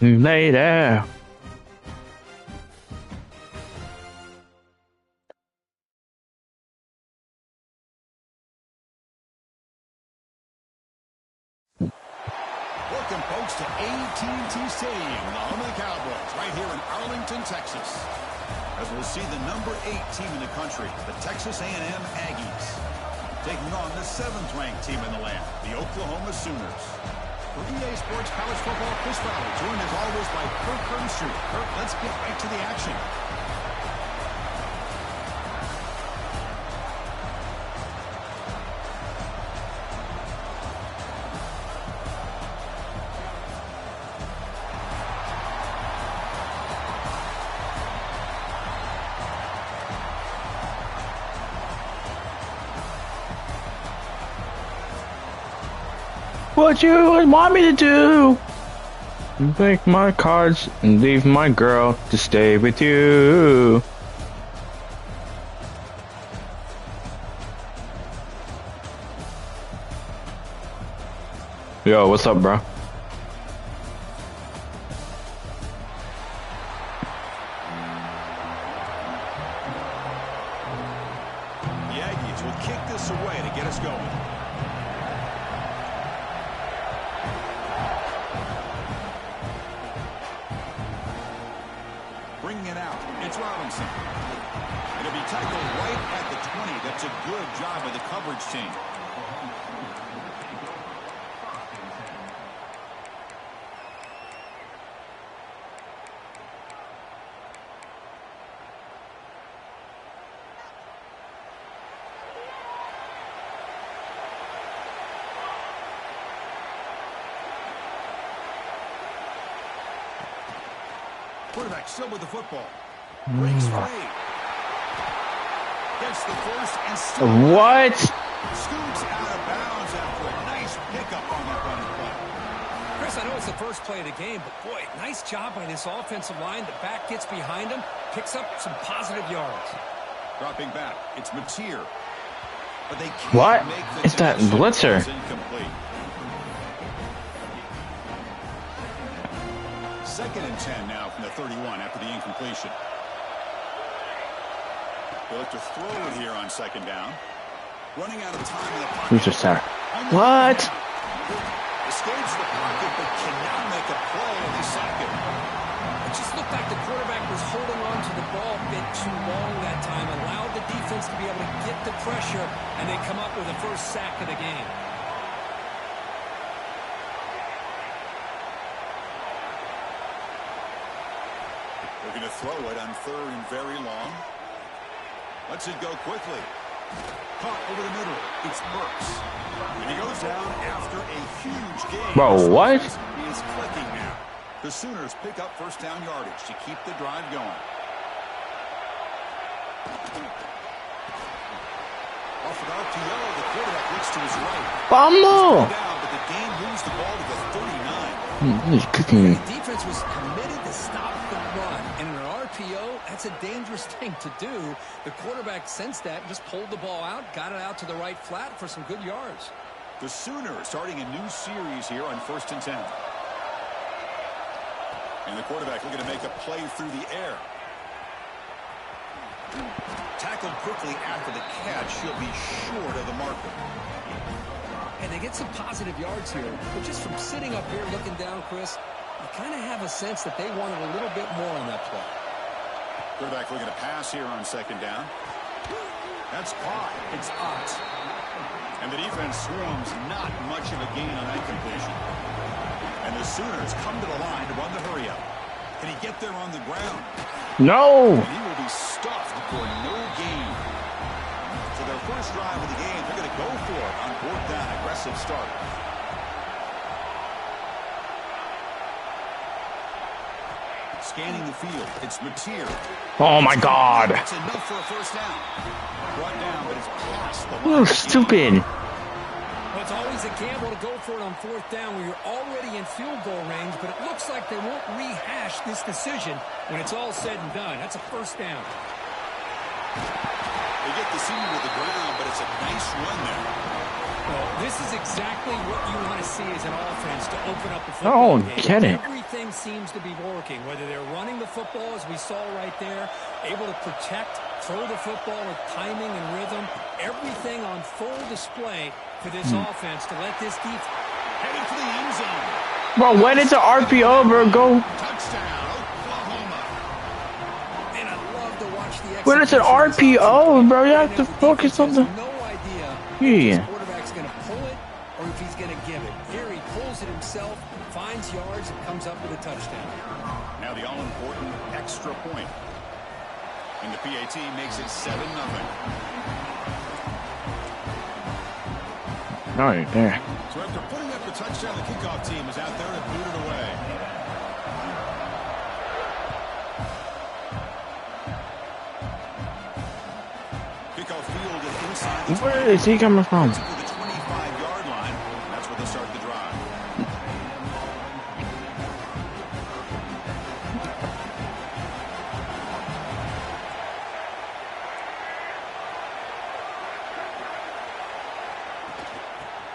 Later. Welcome, folks, to AT&T Stadium, the home of the Cowboys, right here in Arlington, Texas. As we'll see the number 8 team in the country, the Texas A&M Aggies, taking on the 7th-ranked team in the land, the Oklahoma Sooners. For EA Sports College Football, Chris Ballard, joined as always by Kirk Herbstreit. Kirk, let's get right to the action. What you want me to do? Take my cards and leave my girl to stay with you. Yo, what's up, bro? The Aggies will kick this away to get us going. Bringing it out, it's Robinson. It'll be tackled right at the 20. That's a good job of the coverage team. Quarterback still with the football. Breaks free. Gets the first and still What? scoots out of bounds after a nice pickup on that running play. Chris, I know it's the first play of the game, but boy, nice job by this offensive line. The back gets behind him, picks up some positive yards. Dropping back, it's Mateer. But they can't What? make the It's that connection. blitzer. It's incomplete. 2nd and 10 now from the 31 after the incompletion. They look to throw it here on 2nd down. Running out of time in the pocket. Who's your center? What? Escapes the pocket but cannot make a play and they sack it. It just looked like the quarterback was holding on to the ball a bit too long that time, allowed the defense to be able to get the pressure, and they come up with the first sack of the game. They're going to throw it on 3rd and very long. Lets it go quickly. Caught over the middle. It's Burks. And he goes down after a huge gain. Bro, what? He is clicking now. The Sooners pick up first down yardage to keep the drive going. Off of RPO, the quarterback looks to his right. Vamos! Down, but the game moves the ball to the 39. He's cooking me. The defense was committed to stop the run, and in an RPO, that's a dangerous thing to do. The quarterback sensed that and just pulled the ball out, got it out to the right flat for some good yards. The Sooners starting a new series here on 1st and 10. And the quarterback looking to make a play through the air. Tackled quickly after the catch. He'll be short of the marker. And they get some positive yards here, but just from sitting up here looking down, Chris, you kind of have a sense that they wanted a little bit more on that play. Quarterback looking to pass here on 2nd down. That's caught. It's Ott. And the defense swarms not much of a gain on that completion. And the Sooners come to the line to run the hurry-up. Can he get there on the ground? No! And he will be stuffed for no gain. So their first drive of the game, they're going to go for it on 4th down. Aggressive start. Scanning the field. It's Mateer. Oh my god! That's enough for a first down. Brought down, but it's past the You're line. stupid. Well, it's always a gamble to go for it on 4th down when you're already in field goal range, but it looks like they won't rehash this decision when it's all said and done. That's a first down. They get the senior to the ground, but it's a nice run there. Well, this is exactly what you want to see as an offense to open up the I football don't game. get it. Everything seems to be working, whether they're running the football, as we saw right there, able to protect, throw the football with timing and rhythm, everything on full display for this offense to let this defense Headed for the end zone. Bro, when it's an RPO, bro, go. Touchdown, Oklahoma. And I love to watch the When it's an RPO, bro, you have to focus on the. No idea if Yeah. this quarterback's going to pull it or if he's going to give it. Here he pulls it himself, finds yards, and comes up with a touchdown. Now the all-important extra point. And the PAT makes it 7-0. Right there. So after putting up the touchdown, the kickoff team is out there to boot it away. Kickoff fielded inside the Where is he coming from? to the 25-yard line. That's where they start the drive.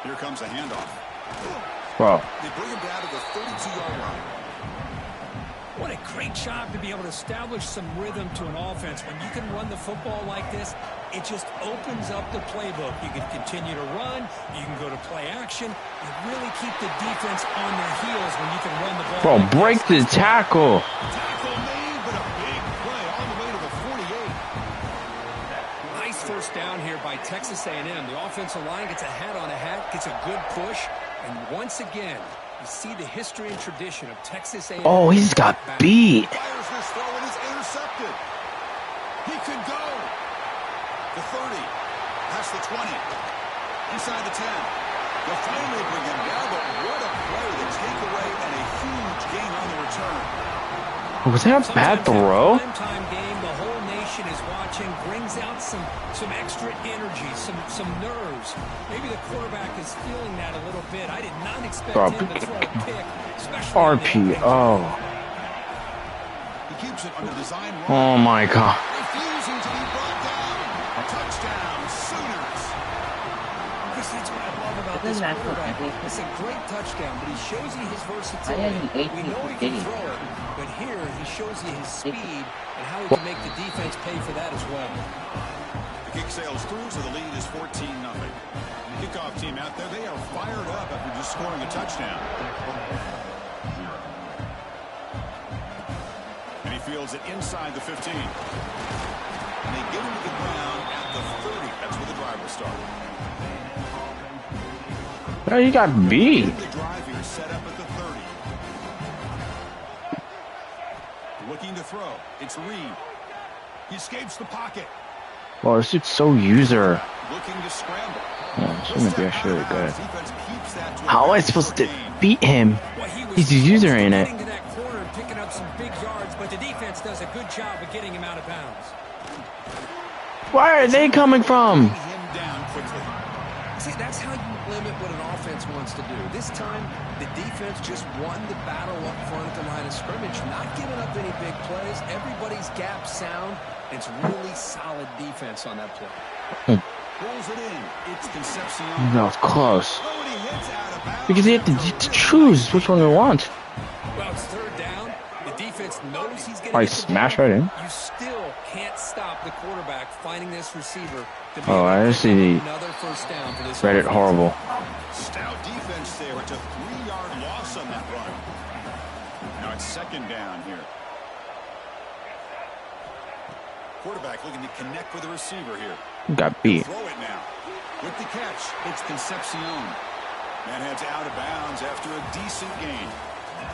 Here comes a handoff. Bro. They bring him down to the 32-yard line. What a great job to be able to establish some rhythm to an offense. When you can run the football like this, it just opens up the playbook. You can continue to run. You can go to play action. You really keep the defense on their heels when you can run the ball. Bro, like break this. the tackle. Tackle made, but a big play all the way to the 48. Nice first down here by Texas A&M. The offensive line gets a hat on a hat, gets a good push, and once again, you see the history and tradition of Texas A&M. Oh, he's got beat. Fires this throw and is intercepted. He can go. The 30, past the 20, inside the 10. They'll finally bring him down, but what a play, the takeaway and a huge gain on the return. Was that a bad throw? Time game, the whole nation is watching, brings out some extra energy, some nerves. Maybe the quarterback is feeling that a little bit. I did not expect him to throw a pick, especially RPO. He keeps it under design. Oh my God. Refusing to be brought down. A touchdown, Sooners. Chris, that's what I love about this quarterback. It's a great touchdown, but he shows you his versatility. We know he can throw it, but here he shows you his speed and how he can make the defense pay for that as well. The kick sails through, so the lead is 14-0. Kickoff team out there, they are fired up after just scoring a touchdown. And he fields it inside the 15. And they get him to the ground at the 30. That's where the drive will start. Oh, you got beat. The drive here set up at the 30. Looking to throw. It's Reed. He escapes the pocket. Well, this dude's so user. Looking to scramble. Yeah, this would be actually really good. How am I supposed to beat him? He's a user in it. Picking up some big yards, but the defense does a good job of getting him out of bounds. Where are they coming from? See, that's how you limit what an offense wants to do. This time, the defense just won the battle up front at the line of scrimmage, not giving up any big plays. Everybody's gap sound. It's really solid defense on that play. Rolls it in. It's Concepcion. That was close. Because they have to choose which one they want. Well, it's third down. The defense knows he's going to smash right in. You still can't stop the quarterback finding this receiver. Oh, I see the another first down for this Reddit horrible. Stout defense there. It's a 3-yard loss on that run. Now it's second down here. Quarterback looking to connect with the receiver here. Got beat. Throw it now. With the catch, it's Concepcion. That heads out of bounds after a decent gain.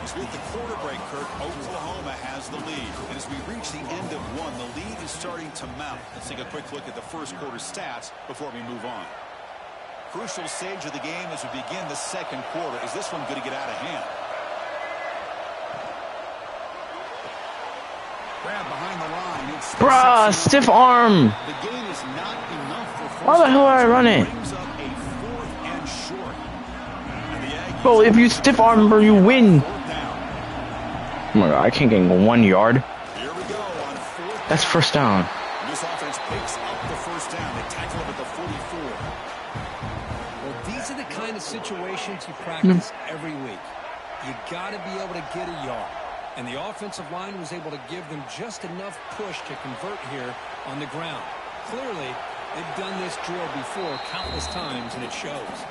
As with the quarter break, Kirk, Oklahoma has the lead. And as we reach the end of one, the lead is starting to mount. Let's take a quick look at the first quarter stats before we move on. Crucial stage of the game as we begin the second quarter. Is this one going to get out of hand? Grab behind the line. It's Bruh, stiff arm. The game is not enough for Why the hell are I running? Bro, if you stiff arm, bro, you win. Oh my God, I can't get 1 yard. Here we go on fourth. That's first down. This offense picks up the first down. They tackle him at the 44. Well, these are the kind of situations you practice every week. You got to be able to get a yard. And the offensive line was able to give them just enough push to convert here on the ground. Clearly, they've done this drill before countless times, and it shows.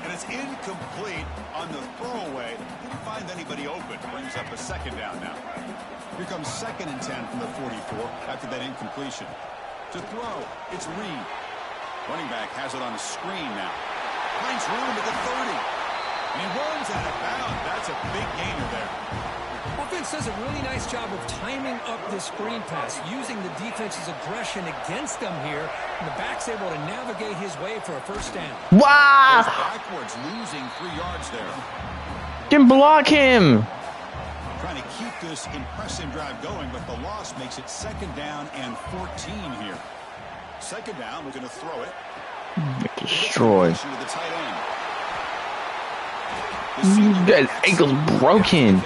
And it's incomplete on the throwaway. Didn't find anybody open. Brings up a second down now. Here comes 2nd and 10 from the 44 after that incompletion. To throw, it's Reed. Running back has it on the screen now. Finds room at the 30. And he runs out of bounds. That's a big gainer there. Offense does a really nice job of timing up this screen pass, using the defense's aggression against them here, and the back's able to navigate his way for a first down. Wow! Backwards, losing 3 yards there. Didn't block him. Trying to keep this impressive drive going, but the loss makes it 2nd down and 14 here. 2nd down, we're going to throw it. Destroyed. To the tight end. That ankle's broken.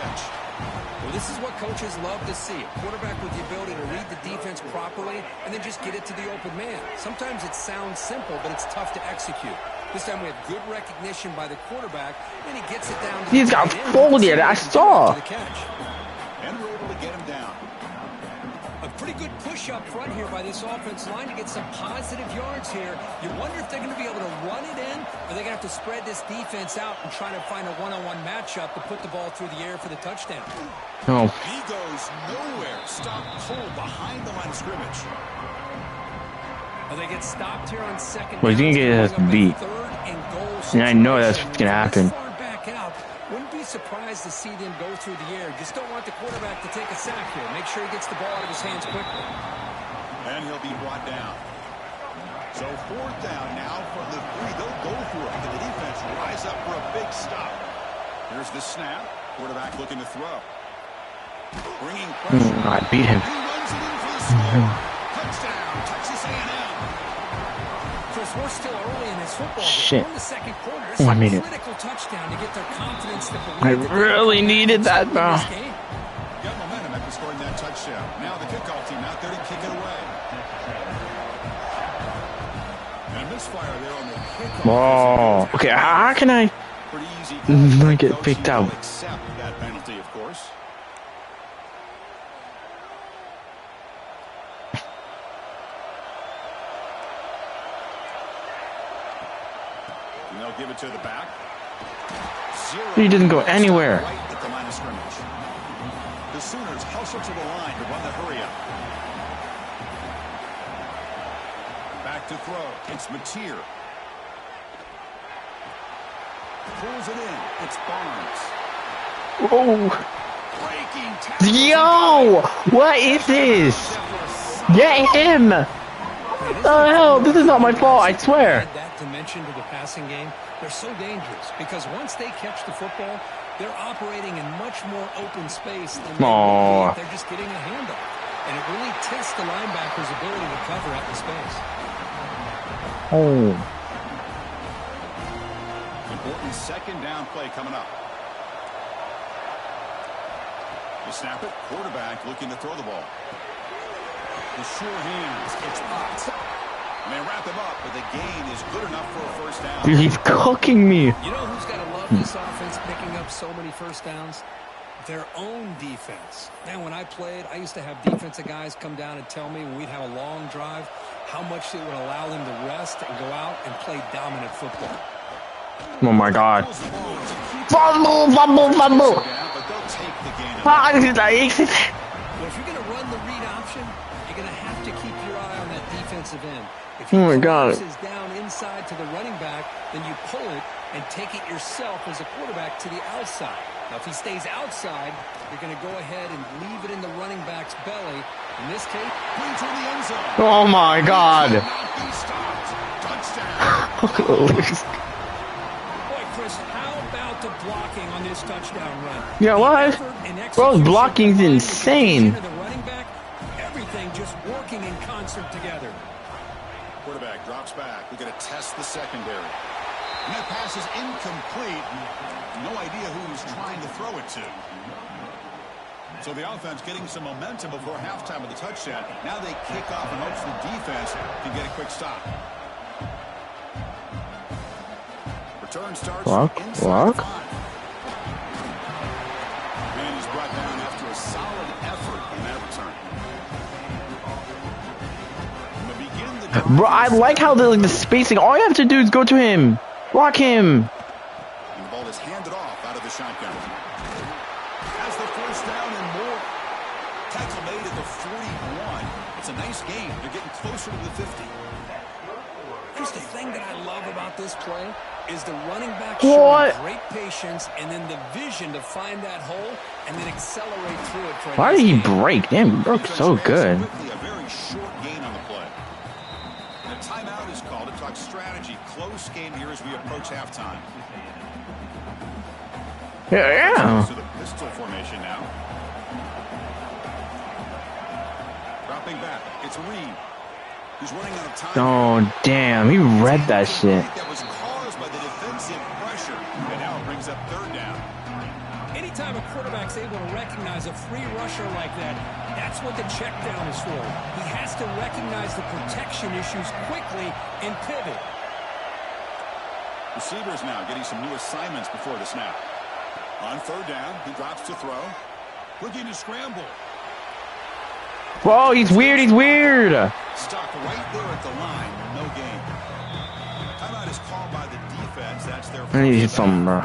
Well, this is what coaches love to see. A quarterback with the ability to read the defense properly and then just get it to the open man. Sometimes it sounds simple, but it's tough to execute. This time we have good recognition by the quarterback, and he gets it down to He's got folded. I saw. And we're able to get him down. A pretty good push up front here by this offense line to get some positive yards here. You wonder if they're going to be able to run it in, or they're going to have to spread this defense out and try to find a one-on-one matchup to put the ball through the air for the touchdown. No. He goes nowhere. Stop cold behind the line of scrimmage. Well, they get stopped here on 2nd. Well, he's going to get us beat. And I know that's what's going to happen. Back out. Wouldn't be surprised to see them go through the air. Just don't want the quarterback to take a sack here. Make sure he gets the ball out of his hands quickly. And he'll be brought down. So 4th down now from the 3. They'll go for it. Can the defense rise up for a big stop? Here's the snap. Quarterback looking to throw. Bringing pressure. I beat him. He runs it in for the score. Touchdown, Texas A&M. Chris, we're still early in this football game. Shit. We're in the second quarter. This Oh, I is made a it. critical touchdown to get their confidence to believe I that they really can needed that, win bro. this game. Got momentum after scoring that touchdown. Now the kickoff team out there to kick it away. And a misfire there on the kickoff. Whoa. Okay, how can I Pretty easy. not get picked out? Accept that penalty, of course. And they'll give it to the back. He didn't go anywhere. Right at the line of scrimmage. The Sooners hustle to the line to run the hurry up. Back to throw. It's Mateer. Pulls it in. It's Barnes. Oh. Breaking tackle. Yo! What is this? Get him! The hell? This is not my fault, I swear. Add that dimension to the passing game. They're so dangerous because once they catch the football, they're operating in much more open space than they would be if they're just getting a handoff. And it really tests the linebacker's ability to cover out the space. Oh. Important second down play coming up. The snap it. Quarterback looking to throw the ball. The sure hands. It's Potts. And they wrap him up, but the gain is good enough for a first down. Dude, he's cooking me. You know who's got to love this offense picking up so many first downs? Their own defense. Man, when I played, I used to have defensive guys come down and tell me when we'd have a long drive how much it would allow them to rest and go out and play dominant football. Oh my god. Fumble, fumble, fumble. But they'll take the gain. Well, if you're going to run the read option, you're going to have to keep your eye on that defensive end. If he collapses down inside to the running back, then you pull it and take it yourself as a quarterback to the outside. Now, if he stays outside, you're going to go ahead and leave it in the running back's belly. In this case, into the end zone. Oh my god. boy, Chris, how about the blocking on this touchdown run? Yeah, what? Bro's blocking's insane. The running back, everything just working in concert together. Quarterback drops back. We're going to test the secondary. And that pass is incomplete. No idea who he's trying to throw it to. So the offense getting some momentum before halftime of the touchdown. Now they kick off and hopes the defense can get a quick stop. Return starts inside 5. And he's brought down after a solid effort in that return. Bro, I like how the spacing. All you have to do is go to him. Block him. And the ball is handed off out of the shotgun. Has the first down and more. Tackle made at the 41. It's a nice game. They're getting closer to the 50. Here's the thing that I love about this play is the running back showing great patience and then the vision to find that hole and then accelerate through it. Why did he break? Damn, he broke so good. A very short gain on the play. And a timeout is called to talk strategy. Close game here as we approach halftime. Yeah. To the pistol formation now. Dropping back. It's Reed. He's running out of time. Oh, damn. He read that shit. That was caused by the defensive pressure. And now it brings up third down. Anytime a quarterback's able to recognize a free rusher like that, that's what the check down is for. He has to recognize the protection issues quickly and pivot. Receivers now getting some new assignments before the snap. On third down, he drops to throw. Looking to scramble. Whoa, he's weird. He's weird. Stuck right there at the line. No gain. Timeout is called by the defense. That's their I need to hit something, bro.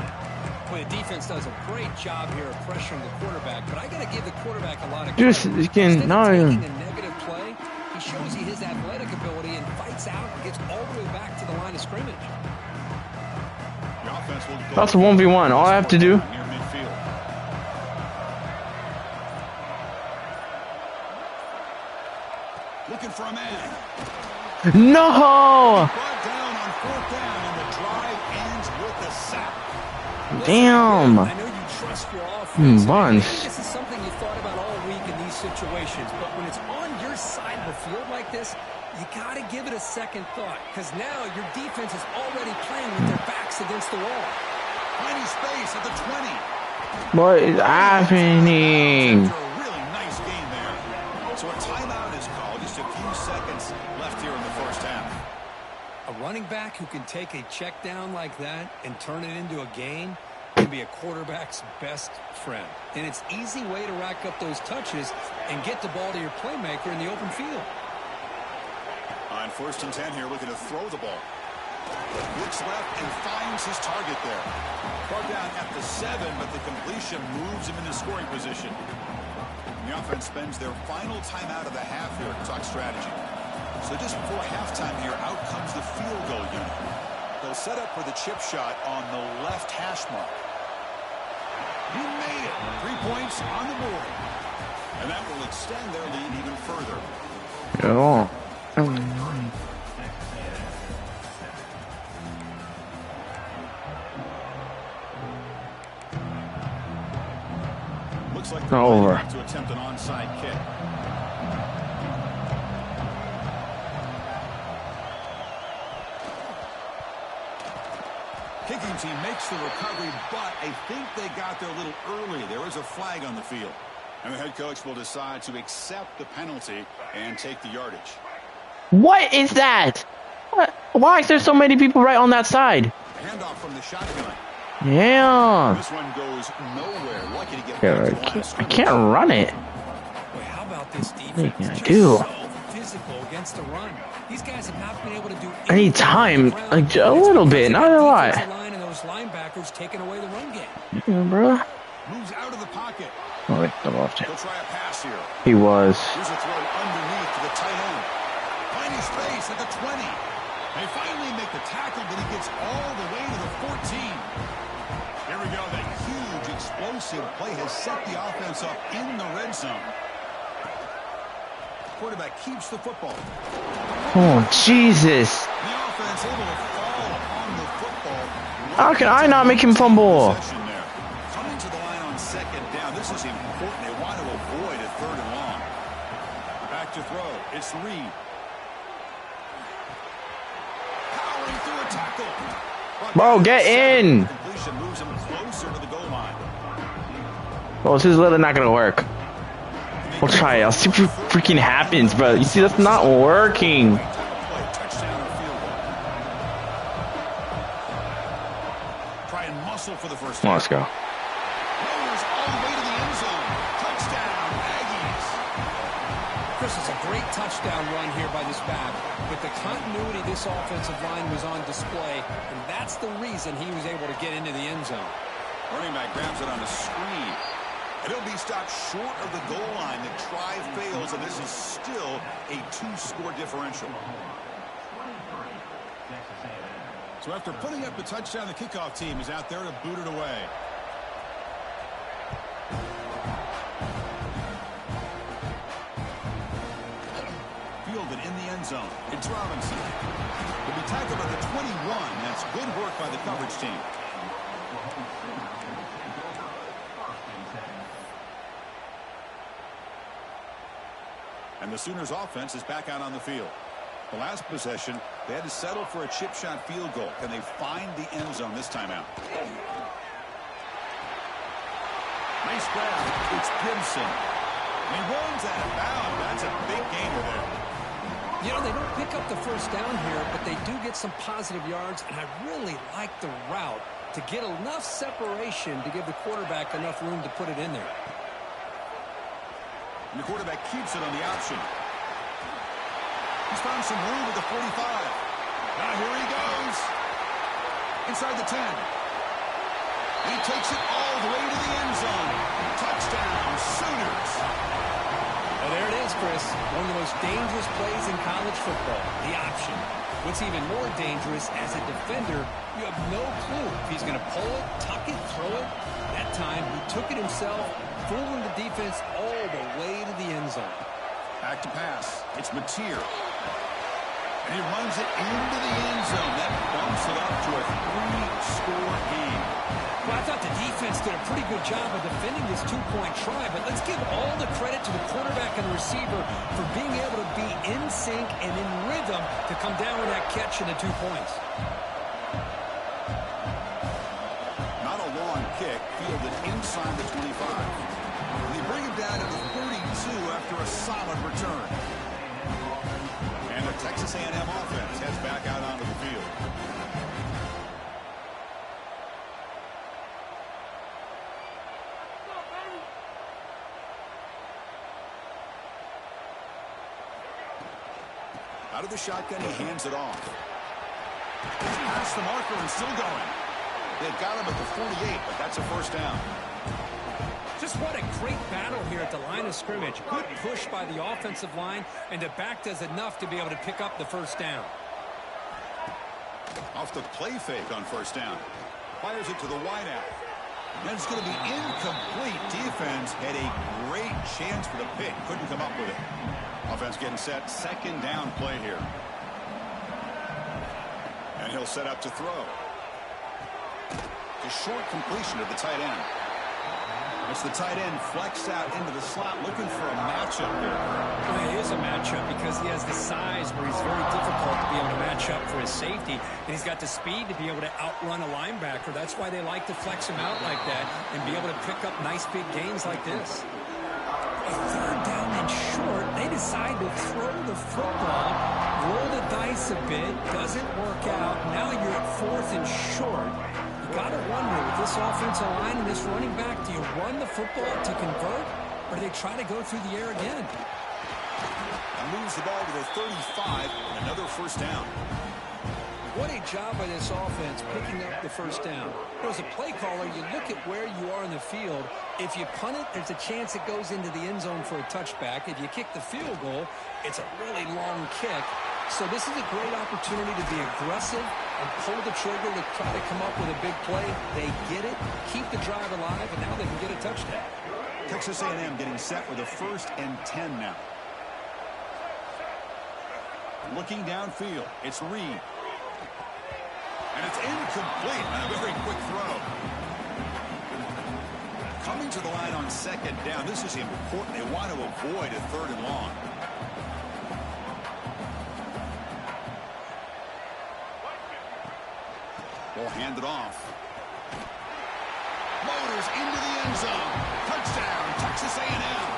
Well, the defense does a great job here of pressuring the quarterback, but I got to give the quarterback a lot of Just credit. again, Instead of no. taking a negative play, he shows you his athletic ability and fights out and gets all the way back to the line of scrimmage. The offense will go That's a 1v1. All I have to do. near midfield. Looking for a man. No. Brought down on fourth down, and the drive ends with a sack. Damn. I know you trust your offense. Buns. Maybe this is something you thought about all week in these situations, but when it's on your side of the field like this, you got to give it a second thought, because now your defense is already playing with their backs against the wall. Finding space at the 20. What is happening? After a really nice game there. So a timeout is called. Just a few seconds left here in the first half. A running back who can take a check down like that and turn it into a gain can be a quarterback's best friend. And it's an easy way to rack up those touches and get the ball to your playmaker in the open field. On 1st and 10 here, looking to throw the ball. Looks left and finds his target there. Brought down at the 7, but the completion moves him into scoring position. The offense spends their final timeout of the half here to talk strategy. So just before halftime here, out comes the field goal unit. They'll set up for the chip shot on the left hash mark. He made it. 3 points on the board. And that will extend their lead even further. Oh. Looks like they're over to attempt an onside kick. Kicking team makes the recovery, but I think they got there a little early. There is a flag on the field. And the head coach will decide to accept the penalty and take the yardage. What is that? Why is there so many people right on that side? Handoff from the shotgun. Yeah. This one goes nowhere. Lucky to get back to the line of I can't run it. Boy, how about this defense? What can I Just do? so physical against the run. These guys have not been able to do I need time, like a little bit, not a lot. line and those linebackers taking away the run game. Yeah, bro. moves out of the pocket. Oh, wait, I lost it. He'll try a pass here. He was. Here's a throw underneath to the tight end. Finding space at the 20. They finally make the tackle, but he gets all the way to the 14. Here we go. That huge explosive play has set the offense up in the red zone. Quarterback keeps the football. Oh, Jesus. The offense able to fall on the football. How can I not make him fumble? Coming to the line on second down. This is important. They want to avoid a third and long. Back to throw. It's Reed. Powering through a tackle. Bro, get in. Completion moves him closer to the goal line. Well, this is literally not going to work. We'll try it. I'll see what freaking happens, bro. You see, that's not working. Touchdown or field goal. Try and muscle for the first Come on, down. let's go. Lowers all the way to the end zone. Touchdown, Aggies. Chris, it's a great touchdown run here by this back. With the continuity, this offensive line was on display, and that's the reason he was able to get into the end zone. Running back grabs it on a screen. And he'll be stopped short of the goal line. The try fails, and this is still a 2-score differential. So after putting up a touchdown, the kickoff team is out there to boot it away. Fielded in the end zone. It's Robinson. He'll be tackled at the 21. That's good work by the coverage team. And the Sooners offense is back out on the field. The last possession, they had to settle for a chip shot field goal. Can they find the end zone this time out? Nice grab. It's Gibson. And he runs out of bounds. That's a big gainer there. You know, they don't pick up the first down here, but they do get some positive yards, and I really like the route to get enough separation to give the quarterback enough room to put it in there. And the quarterback keeps it on the option. He's found some room with the 45. Now here he goes. Inside the 10. He takes it all the way to the end zone. Touchdown, Sooners. Well, there it is, Chris. One of the most dangerous plays in college football, the option. What's even more dangerous, as a defender, you have no clue if he's going to pull it, tuck it, throw it. That time, he took it himself, fooling the defense all the way to the end zone. Back to pass. It's Mateer. And he runs it into the end zone. That bumps it up to a 3-score game. Well, I thought the defense did a pretty good job of defending this two-point try, but let's give all the credit to the quarterback and the receiver for being able to be in sync and in rhythm to come down with that catch and the 2 points. Not a long kick, fielded inside the 25. And they bring him down to the 32 after a solid return. And the Texas A&M offense heads back out onto the field. Out of the shotgun, he hands it off. He's past the marker and still going. They've got him at the 48, but that's a first down. Just what a great battle here at the line of scrimmage. Good push by the offensive line, and the back does enough to be able to pick up the first down. Off the play fake on first down. Fires it to the wideout. And it's going to be incomplete. Defense had a great chance for the pick. Couldn't come up with it. Offense getting set. Second down play here. And he'll set up to throw. A short completion to the tight end. It's the tight end flexed out into the slot looking for a matchup here. Well, it is a matchup because he has the size where he's very difficult to be able to match up for his safety, and he's got the speed to be able to outrun a linebacker. That's why they like to flex him out like that and be able to pick up nice big gains like this. A third down and short, they decide to throw the football, roll the dice a bit, doesn't work out. Now you're at fourth and short. Got to wonder, with this offensive line and this running back, do you run the football to convert, or do they try to go through the air again? And moves the ball to the 35, and another first down. What a job by this offense picking up the first down. As a play caller, you look at where you are in the field. If you punt it, there's a chance it goes into the end zone for a touchback. If you kick the field goal, it's a really long kick. So this is a great opportunity to be aggressive and pull the trigger to try to come up with a big play. They get it, keep the drive alive, and now they can get a touchdown. Texas A&M getting set with a 1st and 10 now. Looking downfield, it's Reed. And it's incomplete on a very quick throw. Coming to the line on second down. This is important. They want to avoid a third and long. Ball handed off. Motors into the end zone. Touchdown, Texas A&M.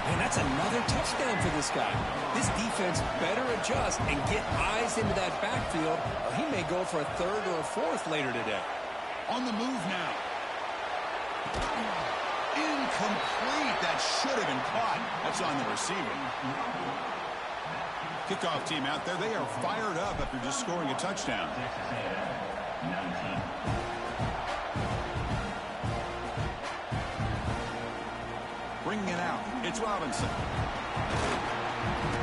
And that's another touchdown for this guy. This defense better adjust and get eyes into that backfield, or he may go for a third or a fourth later today. On the move now. Incomplete. That should have been caught. That's on the receiver. Kickoff team out there. They are fired up after just scoring a touchdown. Bringing it out. It's Robinson.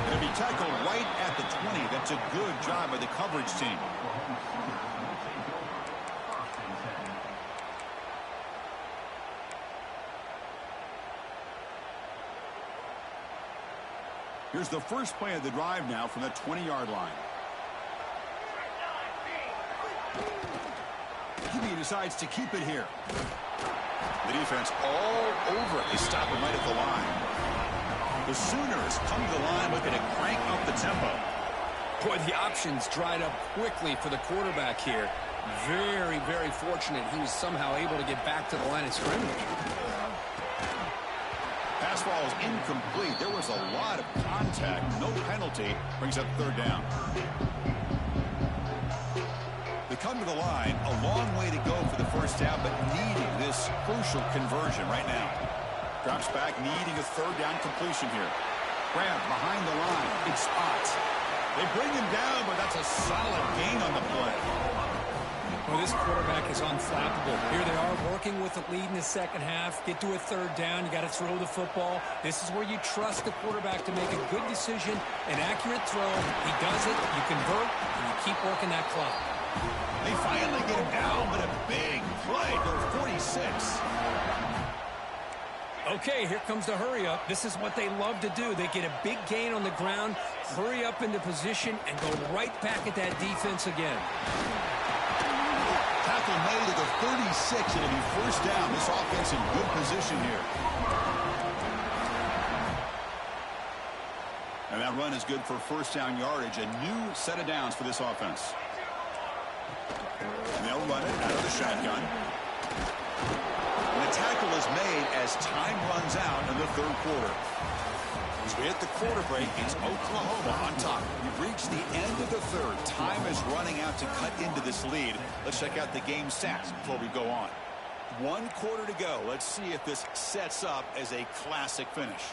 Going to be tackled right at the 20. That's a good job by the coverage team. Here's the first play of the drive now from the 20-yard line. He decides to keep it here. The defense all over it. They stop him right at the line. The Sooners come to the line looking to crank up the tempo. Boy, the options dried up quickly for the quarterback here. Very, very fortunate he was somehow able to get back to the line of scrimmage. Pass ball is incomplete. There was a lot of contact. No penalty. Brings up third down. They come to the line. A long way to go for the first down, but needing this crucial conversion right now. Drops back, needing a third down completion here. Grab behind the line. It's spots. They bring him down, but that's a solid gain on the play. Well, this quarterback is unflappable. Here they are working with the lead in the second half. Get to a third down. You got to throw the football. This is where you trust the quarterback to make a good decision, an accurate throw. He does it. You convert, and you keep working that clock. They finally get him down, but a big play for 46. Okay, here comes the hurry up. This is what they love to do. They get a big gain on the ground, hurry up into position, and go right back at that defense again. Tackle made at the 36. It'll be first down. This offense in good position here. And that run is good for first down yardage. A new set of downs for this offense. And they'll run it out of the shotgun. And the tackle is made as time runs out in the third quarter. As we hit the quarter break, it's Oklahoma on top. We've reached the end of the third. Time is running out to cut into this lead. Let's check out the game stats before we go on. 1 quarter to go. Let's see if this sets up as a classic finish.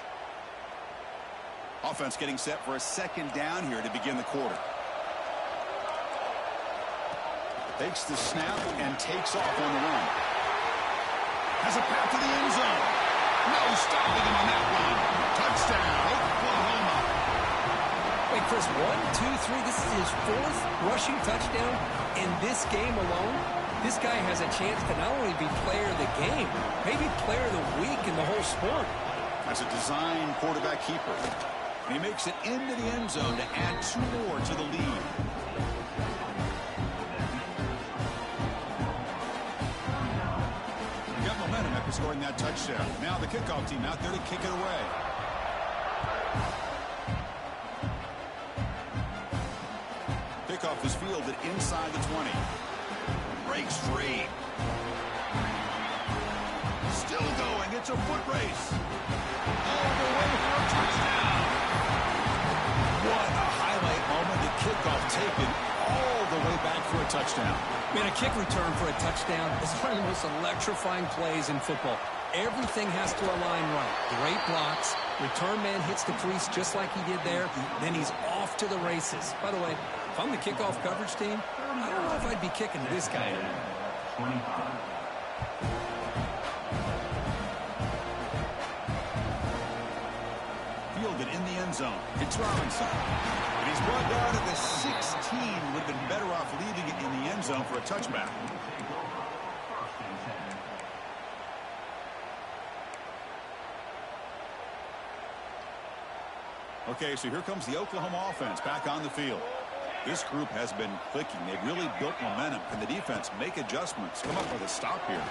Offense getting set for a second down here to begin the quarter. Takes the snap and takes off on the run. Has a path to the end zone. No stopping him on that one. Touchdown, Oklahoma. Wait, Chris, 1, 2, 3. This is his 4th rushing touchdown in this game alone. This guy has a chance to not only be player of the game, maybe player of the week in the whole sport. As a design quarterback keeper. And he makes it into the end zone to add 2 more to the lead. He got momentum after scoring that touchdown. Now the kickoff team out there to kick it away. Kickoff is fielded inside the 20. Breaks free. Still going. It's a foot race. All the way for a touchdown. What a highlight moment. The kickoff taken all the way back for a touchdown. Man, a kick return for a touchdown is one of the most electrifying plays in football. Everything has to align right. Great blocks. Return man hits the crease just like he did there. Then he's off to the races. By the way, if I'm the kickoff coverage team, I don't know if I'd be kicking to this guy. Fielded in the end zone. It's Robinson. And he's brought down at the 16. Would have been better off leaving it in the end zone for a touchback. Okay, so here comes the Oklahoma offense back on the field. This group has been clicking. They've really built momentum. Can the defense make adjustments? Come up with a stop here.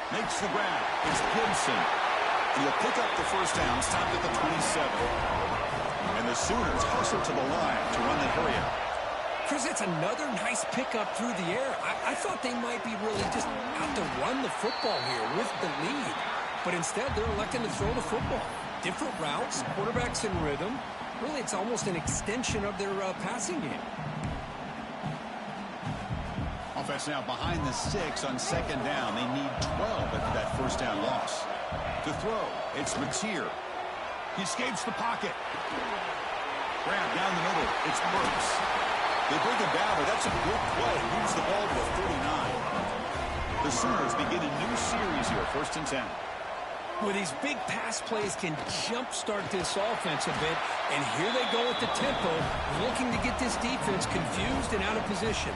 Makes the grab. It's Gibson. He'll pick up the first down, stopped at the 27. And the Sooners hustle to the line to run the hurry up. Chris, it's another nice pickup through the air. I thought they might be really just out to run the football here with the lead. But instead, they're electing to throw the football. Different routes, quarterbacks in rhythm. Really, it's almost an extension of their passing game. Offense now behind the 6 on second down. They need 12 after that first down loss. To throw, it's Mateer. He escapes the pocket. Grab down the middle. It's Burks. They bring him down, but that's a good play. Moves the ball to the 39. The Sooners begin a new series here, 1st and 10. Well, these big pass plays can jumpstart this offense a bit, and here they go at the tempo, looking to get this defense confused and out of position.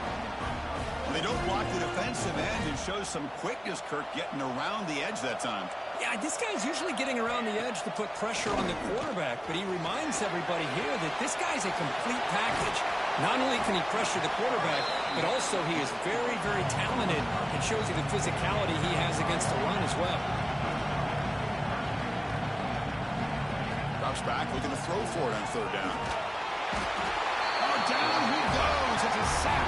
They don't block the defensive end and shows some quickness, Kirk, getting around the edge that time. Yeah, this guy's usually getting around the edge to put pressure on the quarterback, but he reminds everybody here that this guy's a complete package. Not only can he pressure the quarterback, but also he is very, very talented and shows you the physicality he has against the run as well. Drops back, looking to throw for it on third down. Oh, down he goes. It's a sack.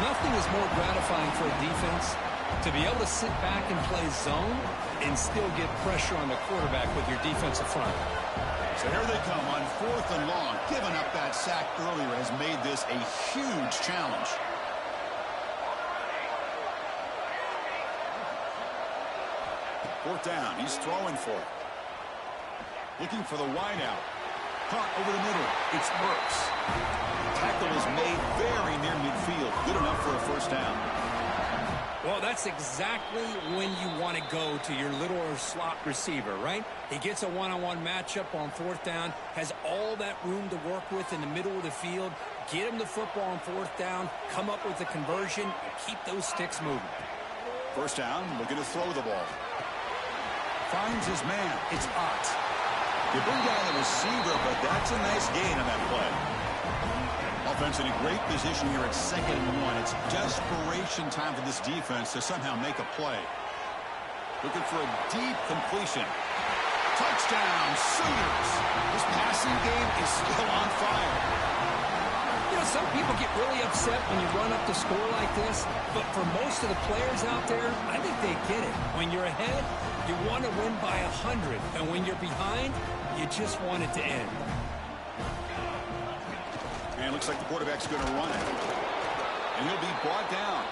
Nothing is more gratifying for a defense to be able to sit back and play zone and still get pressure on the quarterback with your defensive front. So here they come on 4th and long. Giving up that sack earlier has made this a huge challenge. Fourth down. He's throwing for it. Looking for the wideout. Caught over the middle. It's Burks. Tackle is made very near midfield. Good enough for a first down. Well, that's exactly when you want to go to your little slot receiver, right? He gets a one-on-one matchup on 4th down, has all that room to work with in the middle of the field, get him the football on 4th down, come up with the conversion, and keep those sticks moving. First down, looking to throw the ball. finds his man. It's Ott. You bring down the receiver, but that's a nice gain on that play. Offense in a great position here at 2nd and 1. It's desperation time for this defense to somehow make a play. Looking for a deep completion. Touchdown, Sooners. This passing game is still on fire. You know, some people get really upset when you run up the score like this, but for most of the players out there, I think they get it. When you're ahead, you want to win by 100, and when you're behind, you just want it to end. And it looks like the quarterback's going to run it. And he'll be brought down.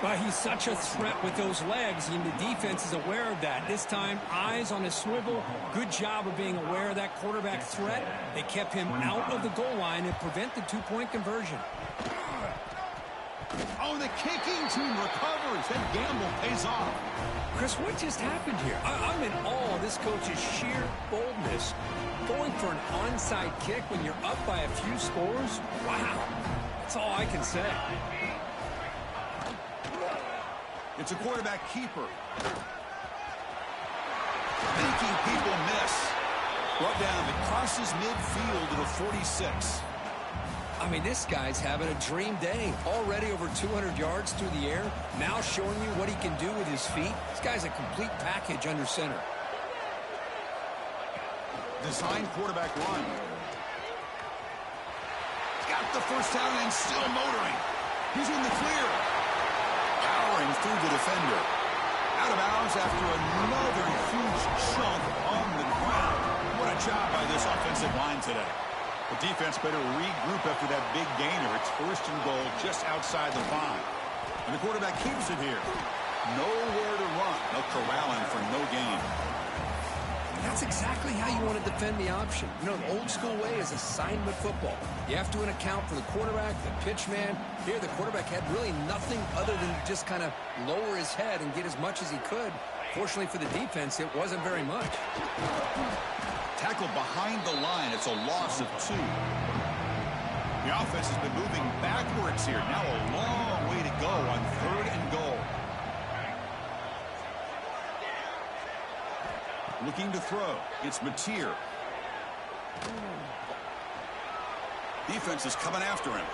But he's such a threat with those legs, and the defense is aware of that. This time, eyes on a swivel. Good job of being aware of that quarterback threat. They kept him out of the goal line and prevent the two-point conversion. Oh, the kicking team recovers. That gamble pays off. Chris, what just happened here? I'm in awe of this coach's sheer boldness. Going for an onside kick when you're up by a few scores? Wow. That's all I can say. It's a quarterback keeper. Making people miss. Brought down. It crosses midfield to the 46. I mean, this guy's having a dream day. Already over 200 yards through the air. Now showing you what he can do with his feet. This guy's a complete package under center. Design quarterback run. Got the first down and still motoring. He's in the clear. Powering through the defender. Out of bounds after another huge chunk on the ground. What a job by this offensive line today. The defense better regroup after that big gainer. It's 1st and goal just outside the 5. And the quarterback keeps it here. Nowhere to run. They'll corral him for no gain. That's exactly how you want to defend the option. You know, the old school way is assignment football. You have to account for the quarterback, the pitch man. Here, the quarterback had really nothing other than just kind of lower his head and get as much as he could. Fortunately for the defense, it wasn't very much. Tackle behind the line. It's a loss of 2. The offense has been moving backwards here. Now a long way to go on 3rd and goal. Looking to throw. It's Mateer. Defense is coming after him.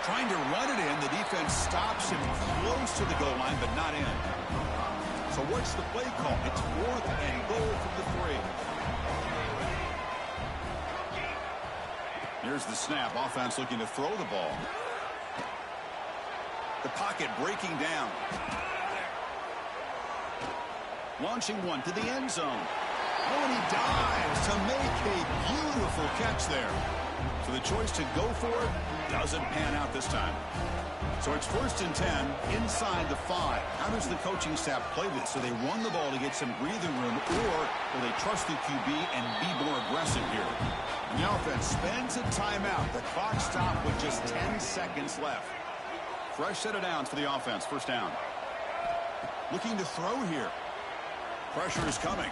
Trying to run it in. The defense stops him close to the goal line, but not in. So what's the play call? It's 4th and goal from the 3. Here's the snap. Offense looking to throw the ball. The pocket breaking down. Launching one to the end zone. Oh, and he dives to make a beautiful catch there. So the choice to go for it doesn't pan out this time. So it's 1st and 10 inside the 5. How does the coaching staff play this? So they run the ball to get some breathing room, or will they trust the QB and be more aggressive here? And the offense spends a timeout. The clock stopped with just 10 seconds left. Fresh set of downs for the offense. 1st down. Looking to throw here. Pressure is coming.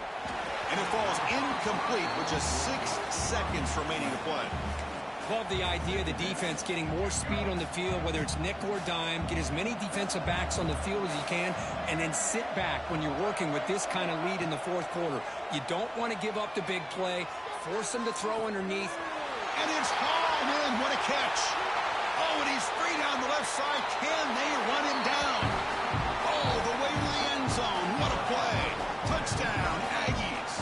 And it falls incomplete with just 6 seconds remaining to play. Love the idea of the defense getting more speed on the field, whether it's nickel or dime, get as many defensive backs on the field as you can, and then sit back when you're working with this kind of lead in the 4th quarter. You don't want to give up the big play, force them to throw underneath. And it's hauled in. What a catch. Oh, and he's free down the left side. Can they run him down? Oh, the way to the end zone. What a play. Touchdown, Aggies.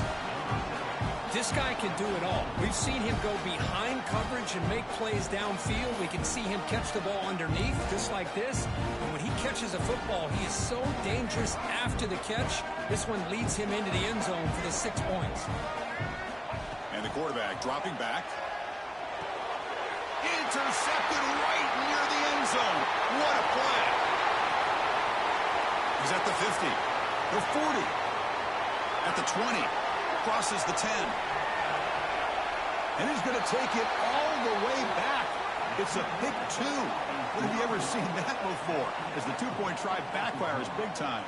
This guy can do it all. We've seen him go behind coverage and make plays downfield. We can see him catch the ball underneath, just like this. And when he catches a football, he is so dangerous after the catch. This one leads him into the end zone for the 6 points. And the quarterback dropping back. Intercepted right near the end zone. What a play. He's at the 50, the 40, at the 20, crosses the 10. And he's going to take it all the way back. It's a pick 2. When have you ever seen that before? As the 2-point try backfires big time.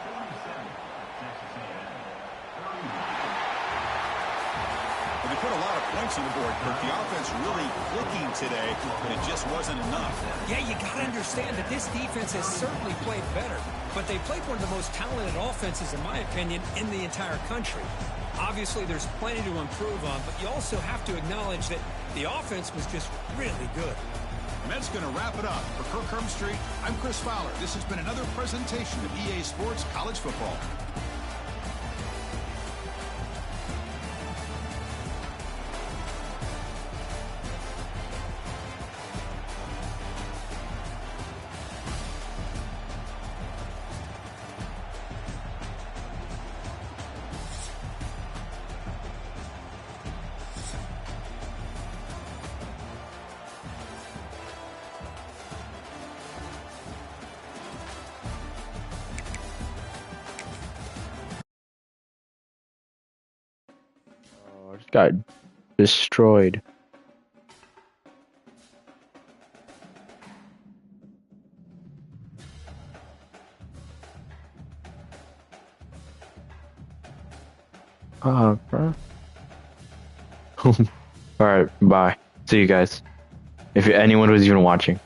Well, they put a lot of points on the board, Kirk. The offense really clicking today, but it just wasn't enough. Yeah, you got to understand that this defense has certainly played better. but they played one of the most talented offenses, in my opinion, in the entire country. Obviously, there's plenty to improve on, but you also have to acknowledge that the offense was just really good. And that's going to wrap it up. For Kirk Herbstreit, I'm Chris Fowler. This has been another presentation of EA Sports College Football. Just got destroyed. Oh, bro. Alright, bye. See you guys. If anyone was even watching.